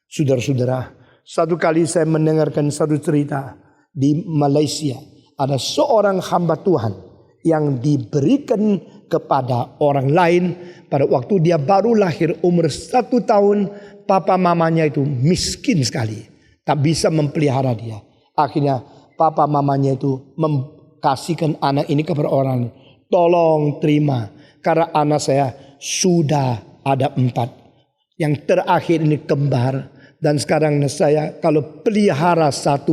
Saudara-saudara, satu kali saya mendengarkan satu cerita di Malaysia. Ada seorang hamba Tuhan yang diberikan kepada orang lain pada waktu dia baru lahir umur 1 tahun. Papa mamanya itu miskin sekali. Tak bisa memelihara dia. Akhirnya papa mamanya itu kasihkan anak ini kepada orang. Tolong terima. Karena anak saya sudah ada 4. Yang terakhir ini kembar. Dan sekarang saya kalau pelihara 1.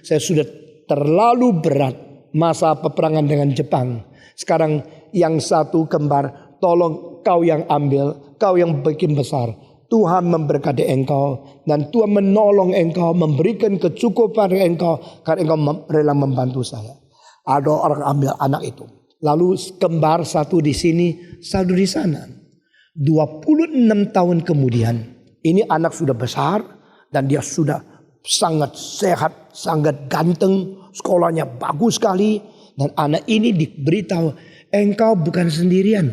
Saya sudah terlalu berat. Masa peperangan dengan Jepang. Sekarang yang 1 kembar. Tolong kau yang ambil. Kau yang bikin besar. Tuhan memberkati engkau. Dan Tuhan menolong engkau. Memberikan kecukupan engkau. Karena engkau rela membantu saya. Ada orang ambil anak itu. Lalu kembar 1 di sini. 1 di sana. 26 tahun kemudian. Ini anak sudah besar. Dan dia sudah sangat sehat. Sangat ganteng. Sekolahnya bagus sekali. Dan anak ini diberitahu. Engkau bukan sendirian.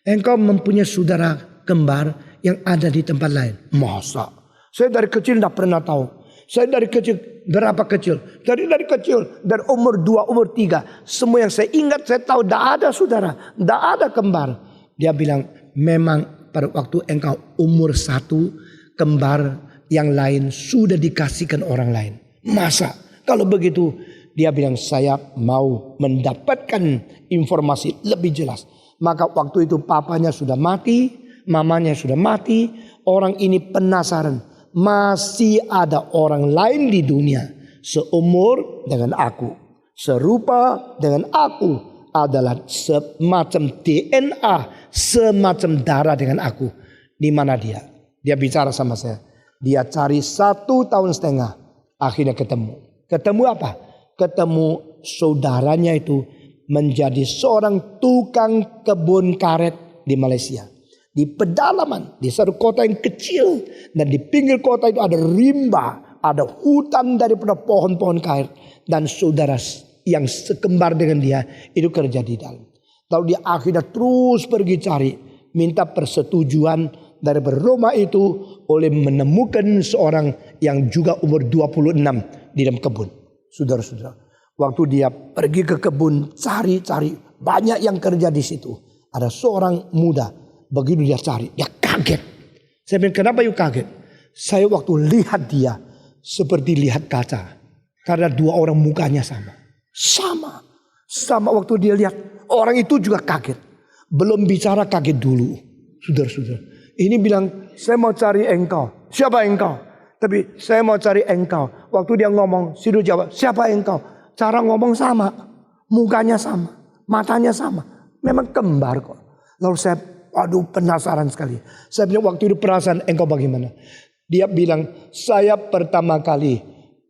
Engkau mempunyai saudara kembar. Yang ada di tempat lain. Masa? Saya dari kecil tidak pernah tahu. Saya dari kecil. Berapa kecil? Dari kecil. Dari umur 2, umur 3. Semua yang saya ingat, saya tahu tidak ada saudara. Tidak ada kembar. Dia bilang, memang pada waktu engkau umur 1, kembar yang lain sudah dikasihkan orang lain. Masa? Kalau begitu, dia bilang, saya mau mendapatkan informasi lebih jelas. Maka waktu itu papanya sudah mati. Mamanya sudah mati. Orang ini penasaran. Masih ada orang lain di dunia. Seumur dengan aku. Serupa dengan aku. Adalah semacam DNA. Semacam darah dengan aku. Di mana dia? Dia bicara sama saya. Dia cari 1,5 tahun. Akhirnya ketemu. Ketemu apa? Ketemu saudaranya itu. Menjadi seorang tukang kebun karet di Malaysia. Di pedalaman, di satu kota yang kecil. Dan di pinggir kota itu ada rimba. Ada hutan daripada pohon-pohon karet. Dan saudara yang sekembar dengan dia itu kerja di dalam. Lalu dia akhirnya terus pergi cari. Minta persetujuan dari Roma itu. Oleh menemukan seorang yang juga umur 26 di dalam kebun. Saudara-saudara. Waktu dia pergi ke kebun cari-cari. Banyak yang kerja di situ. Ada seorang muda. Begitu dia cari, dia kaget. Saya bilang, kenapa you kaget? Saya waktu lihat dia seperti lihat kaca. Karena 2 orang mukanya sama. Sama waktu dia lihat. Orang itu juga kaget. Belum bicara kaget dulu. Saudara-saudara. Ini bilang, saya mau cari engkau. Siapa engkau? Tapi saya mau cari engkau. Waktu dia ngomong, Sidu jawab, siapa engkau? Cara ngomong sama. Mukanya sama. Matanya sama. Memang kembar kok. Lalu saya aduh penasaran sekali. Saya bilang waktu itu perasaan engkau bagaimana? Dia bilang saya pertama kali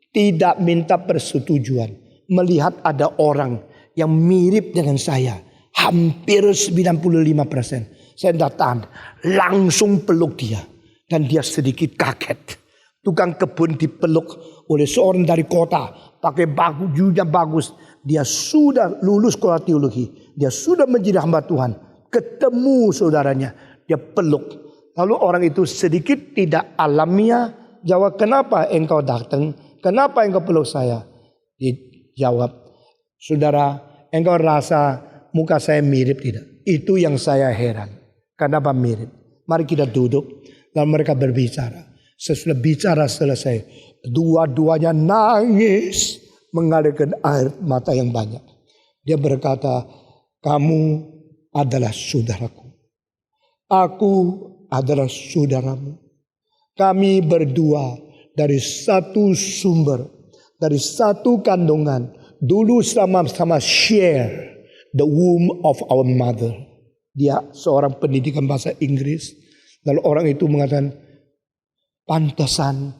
tidak minta persetujuan. Melihat ada orang yang mirip dengan saya. Hampir 95%. Saya datang langsung peluk dia. Dan dia sedikit kaget. Tukang kebun dipeluk oleh seorang dari kota. Pakai bajunya bagus. Dia sudah lulus sekolah teologi. Dia sudah menjadi hamba Tuhan. Ketemu saudaranya. Dia peluk. Lalu orang itu sedikit tidak alamiah jawab, kenapa engkau datang? Kenapa engkau peluk saya? Dijawab, saudara, engkau rasa muka saya mirip tidak? Itu yang saya heran. Kenapa mirip? Mari kita duduk. Lalu mereka berbicara. Sesudah bicara selesai, dua-duanya nangis, mengalirkan air mata yang banyak. Dia berkata, kamu adalah saudaraku. Aku adalah saudaramu. Kami berdua dari satu sumber, dari satu kandungan. Dulu sama-sama share the womb of our mother. Dia seorang pendidikan bahasa Inggris. Lalu orang itu mengatakan, pantesan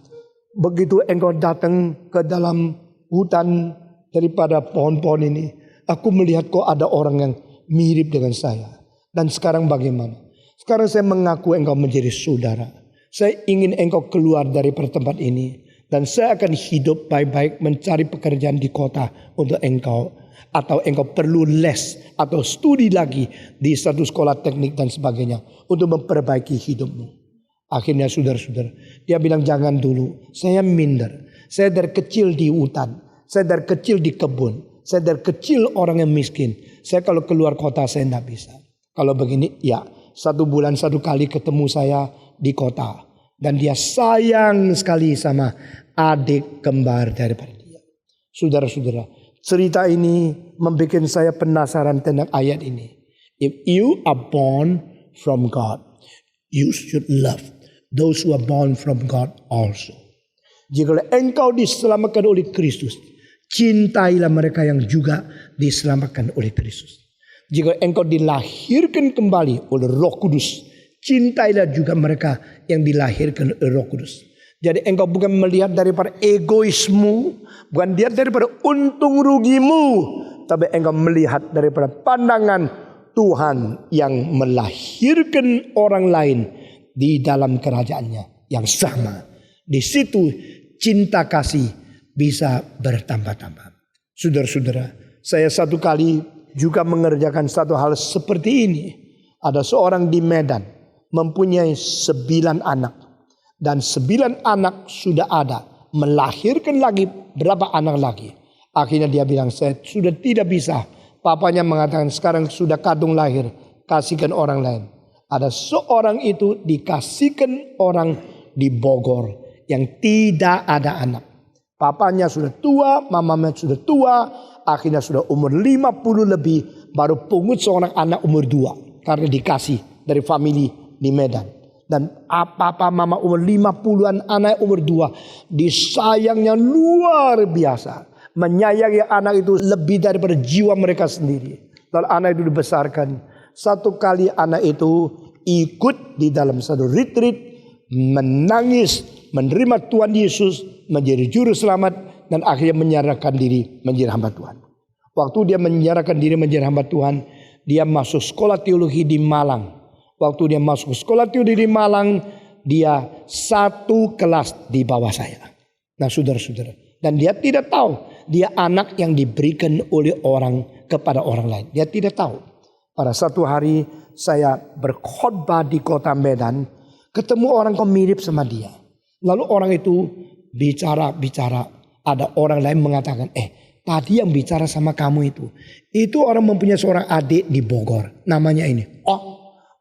begitu engkau datang ke dalam hutan daripada pohon-pohon ini, aku melihat kok ada orang yang mirip dengan saya. Dan sekarang bagaimana? Sekarang saya mengaku engkau menjadi saudara. Saya ingin engkau keluar dari tempat ini. Dan saya akan hidup baik-baik mencari pekerjaan di kota untuk engkau. Atau engkau perlu les atau studi lagi di satu sekolah teknik dan sebagainya. Untuk memperbaiki hidupmu. Akhirnya saudara-saudara, dia bilang jangan dulu. Saya minder. Saya dari kecil di hutan. Saya dari kecil di kebun. Saya dari kecil orang yang miskin. Saya kalau keluar kota saya tidak bisa. Kalau begini ya 1 bulan 1 kali ketemu saya di kota. Dan dia sayang sekali sama adik kembar daripada dia. Saudara-saudara, cerita ini membuat saya penasaran tentang ayat ini. If you are born from God, you should love those who are born from God also. Jika engkau diselamatkan oleh Kristus, cintailah mereka yang juga diselamatkan oleh Kristus. Jika engkau dilahirkan kembali oleh Roh Kudus, cintailah juga mereka yang dilahirkan oleh Roh Kudus. Jadi engkau bukan melihat daripada egoismu, bukan lihat daripada untung rugimu, tapi engkau melihat daripada pandangan Tuhan yang melahirkan orang lain di dalam kerajaannya yang sama. Di situ cinta kasih bisa bertambah-tambah. Saudara-saudara, saya satu kali juga mengerjakan satu hal seperti ini. Ada seorang di Medan mempunyai 9 anak. Dan 9 anak sudah ada. Melahirkan lagi berapa anak lagi. Akhirnya dia bilang, saya sudah tidak bisa. Papanya mengatakan sekarang sudah kadung lahir. Kasihkan orang lain. Ada seorang itu dikasihkan orang di Bogor. Yang tidak ada anak. Papanya sudah tua, mamanya sudah tua. Akhirnya sudah umur 50 lebih. Baru pungut seorang anak umur 2. Karena dikasih dari famili di Medan. Dan papa mama umur 50-an, anak umur 2. Disayangnya luar biasa. Menyayangi anak itu lebih daripada jiwa mereka sendiri. Lalu anak itu dibesarkan. Satu kali anak itu ikut di dalam satu retreat. Menangis, menerima Tuhan Yesus. Menjadi juru selamat. Dan akhirnya menyerahkan diri menjadi hamba Tuhan. Waktu dia menyerahkan diri menjadi hamba Tuhan, dia masuk sekolah teologi di Malang. Waktu dia masuk sekolah teologi di Malang, dia 1 kelas di bawah saya. Nah saudara-saudara. Dan dia tidak tahu. Dia anak yang diberikan oleh orang kepada orang lain. Dia tidak tahu. Pada satu hari saya berkhotbah di kota Medan. Ketemu orang kok mirip sama dia. Lalu orang itu bicara. Ada orang lain mengatakan, tadi yang bicara sama kamu itu orang mempunyai seorang adik di Bogor. Namanya ini.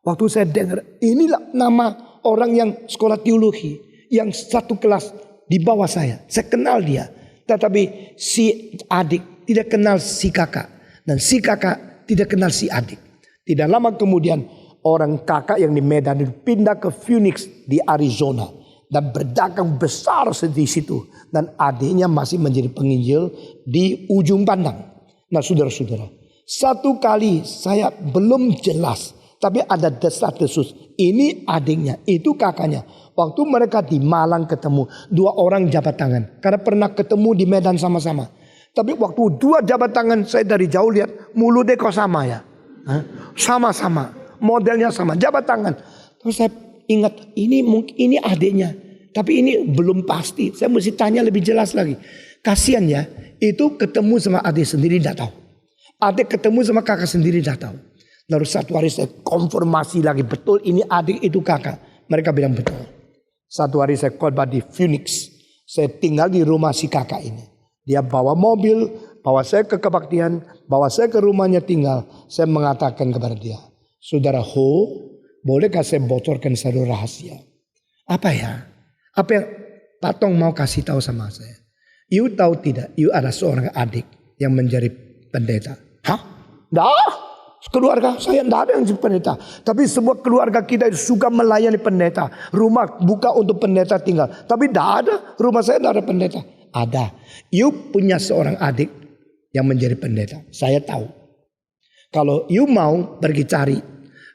Waktu saya dengar, inilah nama orang yang sekolah teologi. Yang 1 kelas di bawah saya. Saya kenal dia. Tetapi si adik tidak kenal si kakak. Dan si kakak tidak kenal si adik. Tidak lama kemudian orang kakak yang di Medan itu pindah ke Phoenix di Arizona. Dan berdagang besar di situ. Dan adiknya masih menjadi penginjil di ujung pandang. Nah saudara-saudara. Satu kali saya belum jelas. Tapi ada desas-desus. Ini adiknya, itu kakaknya. Waktu mereka di Malang ketemu, 2 orang jabat tangan. Karena pernah ketemu di Medan sama-sama. Tapi waktu 2 jabat tangan, saya dari jauh lihat mulutnya kok sama ya. Sama-sama, modelnya sama, jabat tangan. Terus saya ingat, ini adiknya. Tapi ini belum pasti, saya mesti tanya lebih jelas lagi. Kasian ya, itu ketemu sama adik sendiri tidak tahu. Adik ketemu sama kakak sendiri tidak tahu. Lalu satu hari saya konfirmasi lagi, betul ini adik itu kakak. Mereka bilang betul. Satu hari saya khotbah di Phoenix. Saya tinggal di rumah si kakak ini. Dia bawa mobil, bawa saya ke kebaktian, bawa saya ke rumahnya tinggal. Saya mengatakan kepada dia, Saudara Ho, bolehkah saya bocorkan satu rahasia? Apa ya? Apa yang Pak Tong mau kasih tahu sama saya? You tahu tidak, you ada seorang adik yang menjadi pendeta. Hah? Dah? Keluarga saya tidak ada yang jadi pendeta. Tapi semua keluarga kita suka melayani pendeta. Rumah buka untuk pendeta tinggal. Tapi tidak ada. Rumah saya tidak ada pendeta. Ada. You punya seorang adik yang menjadi pendeta. Saya tahu. Kalau you mau pergi cari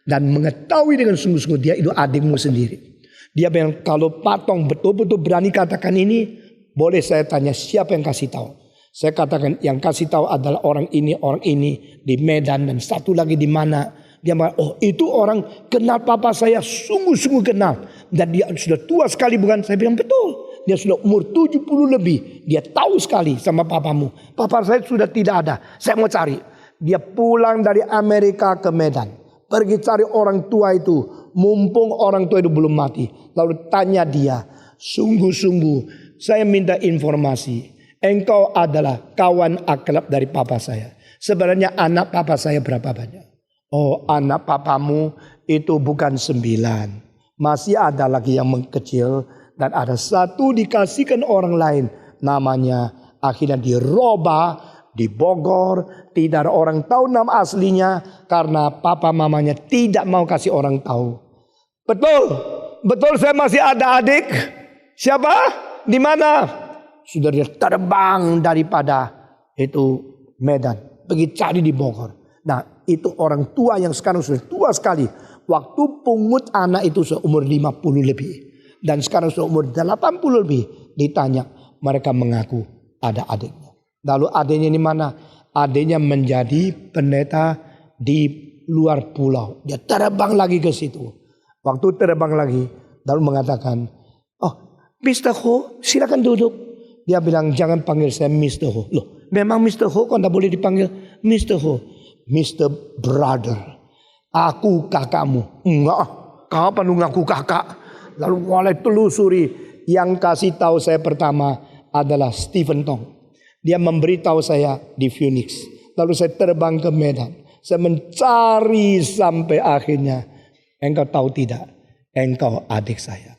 dan mengetahui dengan sungguh-sungguh, dia itu adikmu sendiri. Dia bilang kalau Pak Tong betul-betul berani katakan ini, boleh saya tanya siapa yang kasih tahu? Saya katakan yang kasih tahu adalah orang ini di Medan dan satu lagi di mana. Dia bilang, oh itu orang kenal papa saya, sungguh-sungguh kenal. Dan dia sudah tua sekali bukan? Saya bilang betul. Dia sudah umur 70 lebih. Dia tahu sekali sama papamu. Papa saya sudah tidak ada. Saya mau cari. Dia pulang dari Amerika ke Medan. Pergi cari orang tua itu. Mumpung orang tua itu belum mati. Lalu tanya dia. Sungguh-sungguh saya minta informasi. Engkau adalah kawan akrab dari papa saya. Sebenarnya anak papa saya berapa banyak? Oh, anak papamu itu bukan 9. Masih ada lagi yang mengkecil. Dan ada satu dikasihkan orang lain. Namanya akhirnya dirobah di Bogor. Tidak ada orang tahu nama aslinya. Karena papa mamanya tidak mau kasih orang tahu. Betul. Betul saya masih ada adik. Siapa? Di mana? Sudah dia terbang daripada itu Medan. Pergi cari di Bogor. Nah itu orang tua yang sekarang sudah tua sekali. Waktu pungut anak itu sudah umur 50 lebih. Dan sekarang sudah umur 80 lebih. Ditanya mereka mengaku ada adiknya. Lalu adiknya di mana? Adiknya menjadi pendeta di luar pulau. Dia terbang lagi ke situ. Waktu terbang lagi lalu mengatakan, oh Mr. Ho silakan duduk. Dia bilang jangan panggil saya Mr. Ho. Loh memang Mr. Ho kok tidak boleh dipanggil Mr. Ho. Mr. Brother. Aku kakakmu. Enggak. Kapan lu ngaku kakak? Lalu mulai telusuri. Yang kasih tahu saya pertama adalah Stephen Tong. Dia memberitahu saya di Phoenix. Lalu saya terbang ke Medan. Saya mencari sampai akhirnya. Engkau tahu tidak? Engkau adik saya.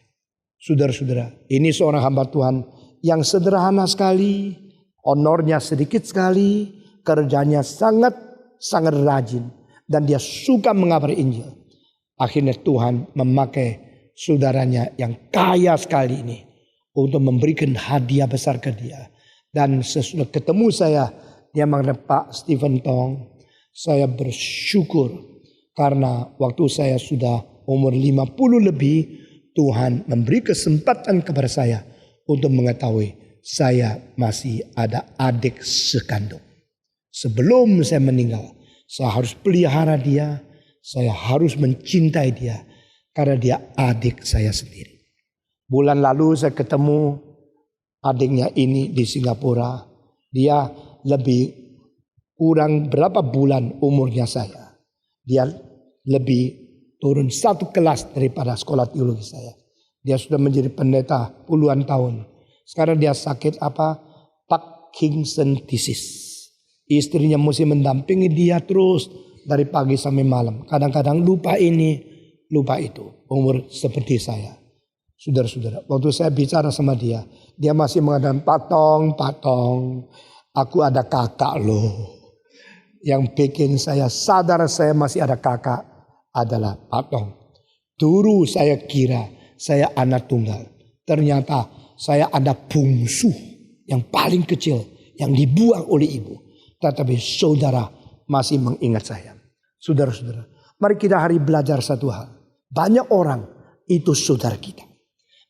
Saudara-saudara. Ini seorang hamba Tuhan. Yang sederhana sekali, honornya sedikit sekali, kerjanya sangat rajin. Dan dia suka mengabar Injil. Akhirnya Tuhan memakai saudaranya yang kaya sekali ini. Untuk memberikan hadiah besar ke dia. Dan sesudah ketemu saya, dia mengatakan Pak Stephen Tong, saya bersyukur. Karena waktu saya sudah umur 50 lebih, Tuhan memberi kesempatan kepada saya. Untuk mengetahui saya masih ada adik sekandung. Sebelum saya meninggal, saya harus pelihara dia. Saya harus mencintai dia. Karena dia adik saya sendiri. Bulan lalu saya ketemu adiknya ini di Singapura. Dia lebih kurang berapa bulan umurnya saya. Dia lebih turun 1 kelas daripada sekolah teologi saya. Dia sudah menjadi pendeta puluhan tahun. Sekarang dia sakit apa? Parkinson disease. Istrinya mesti mendampingi dia terus dari pagi sampai malam. Kadang-kadang lupa ini, lupa itu. Umur seperti saya. Saudara-saudara, waktu saya bicara sama dia, dia masih mengatakan, Pak Tong, aku ada kakak loh. Yang bikin saya sadar saya masih ada kakak adalah Pak Tong. Dulu saya kira saya anak tunggal. Ternyata saya ada bungsu yang paling kecil yang dibuang oleh ibu. Tetapi saudara masih mengingat saya. Saudara-saudara, mari kita hari belajar satu hal. Banyak orang itu saudara kita.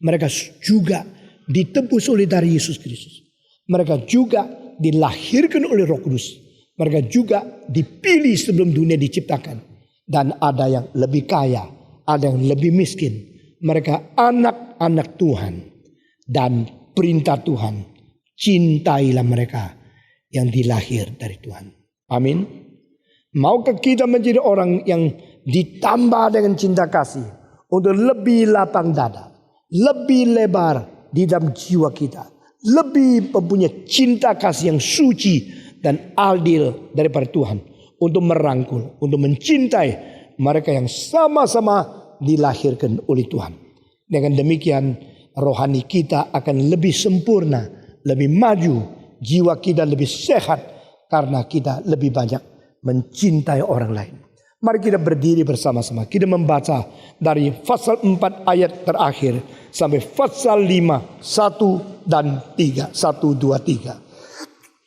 Mereka juga ditebus oleh dari Yesus Kristus. Mereka juga dilahirkan oleh Roh Kudus. Mereka juga dipilih sebelum dunia diciptakan. Dan ada yang lebih kaya, ada yang lebih miskin. Mereka anak-anak Tuhan. Dan perintah Tuhan Cintailah mereka yang dilahir dari Tuhan. Amin. Maukah kita menjadi orang yang ditambah dengan cinta kasih untuk lebih lapang dada, lebih lebar di dalam jiwa kita, lebih mempunyai cinta kasih yang suci dan adil daripada Tuhan untuk merangkul, untuk mencintai mereka yang sama-sama dilahirkan oleh Tuhan. Dengan demikian rohani kita akan lebih sempurna, lebih maju, jiwa kita lebih sehat karena kita lebih banyak mencintai orang lain. Mari kita berdiri bersama-sama. Kita membaca dari pasal 4 ayat terakhir sampai pasal 5, 1 dan 3. 1, 2, 3.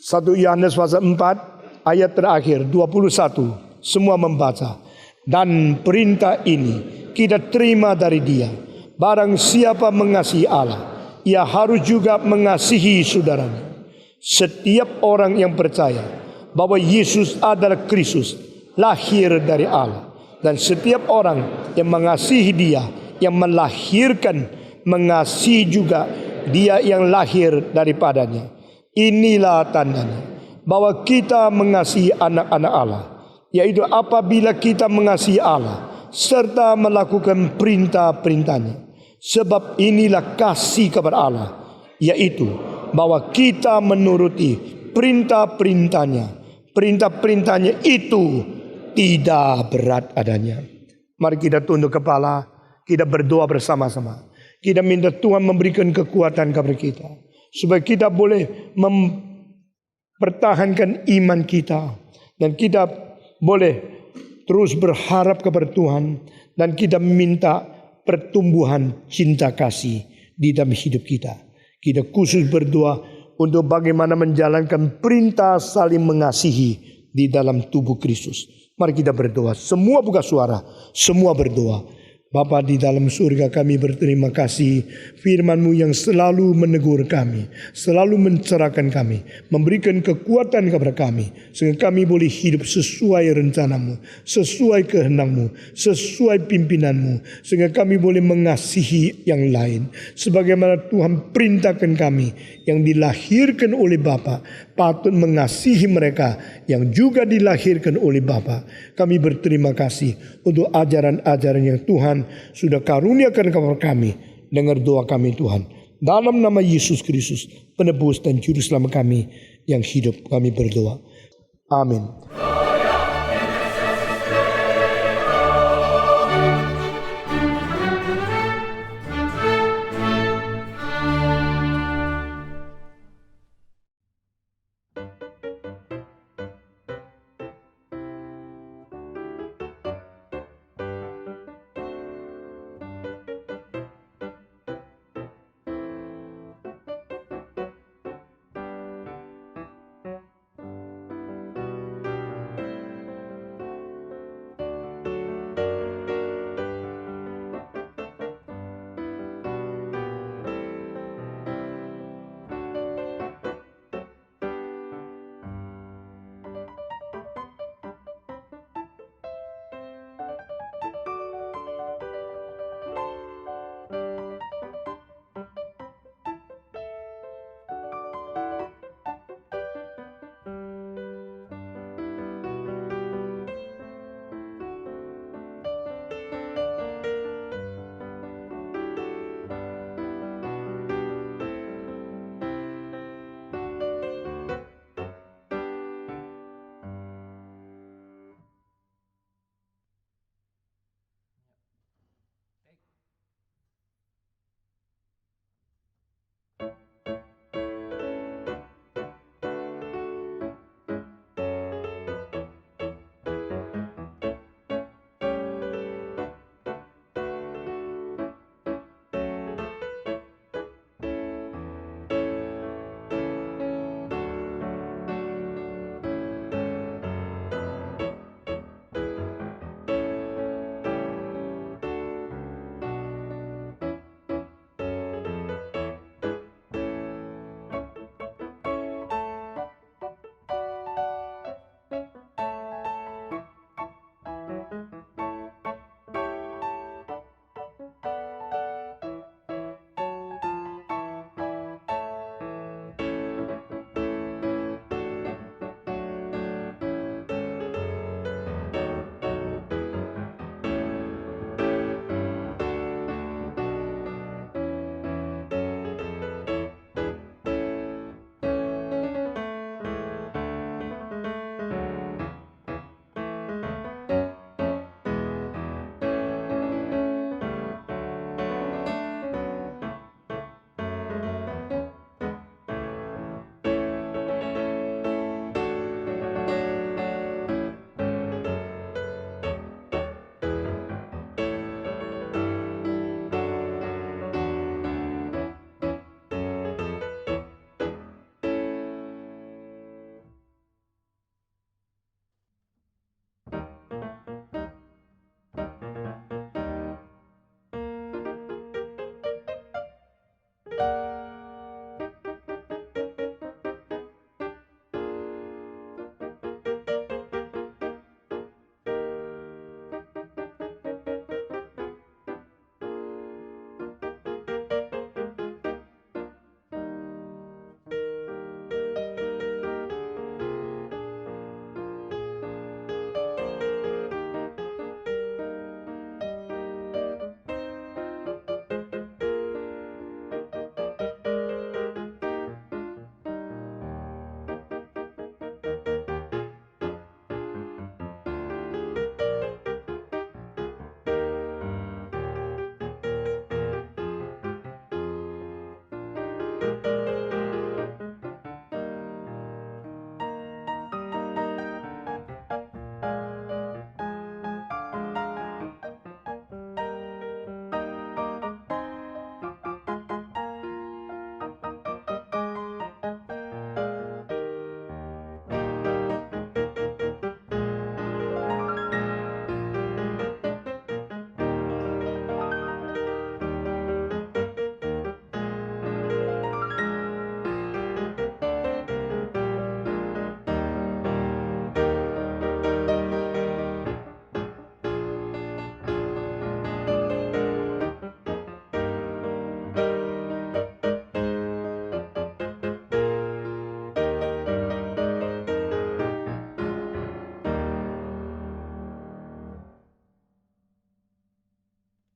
1 Yohanes pasal 4 ayat terakhir 21. Semua membaca. Dan perintah ini kita terima dari Dia. Barang siapa mengasihi Allah, ia harus juga mengasihi saudaranya. Setiap orang yang percaya bahwa Yesus adalah Kristus, lahir dari Allah. Dan setiap orang yang mengasihi Dia, yang melahirkan, mengasihi juga Dia yang lahir daripadanya. Inilah tandanya bahwa kita mengasihi anak-anak Allah, yaitu apabila kita mengasihi Allah serta melakukan perintah-perintahnya. Sebab inilah kasih kepada Allah, yaitu bahwa kita menuruti perintah-perintahnya. Perintah-perintahnya itu tidak berat adanya. Mari kita tunduk kepala, kita berdoa bersama-sama. Kita minta Tuhan memberikan kekuatan kepada kita, supaya kita boleh mempertahankan iman kita. Dan kita boleh terus berharap kepada Tuhan. Dan kita minta pertumbuhan cinta kasih di dalam hidup kita. Kita khusus berdoa untuk bagaimana menjalankan perintah saling mengasihi di dalam tubuh Kristus. Mari kita berdoa. Semua buka suara, semua berdoa. Bapa di dalam surga, kami berterima kasih firman-Mu yang selalu menegur kami, selalu mencerahkan kami, memberikan kekuatan kepada kami, sehingga kami boleh hidup sesuai rencana-Mu, sesuai kehendak-Mu, sesuai pimpinan-Mu, sehingga kami boleh mengasihi yang lain. Sebagaimana Tuhan perintahkan kami yang dilahirkan oleh Bapa, patut mengasihi mereka yang juga dilahirkan oleh Bapa. Kami berterima kasih untuk ajaran-ajaran yang Tuhan sudah karuniakan kepada kami. Dengar doa kami Tuhan. Dalam nama Yesus Kristus, penebus dan juru selamat kami yang hidup, kami berdoa. Amin.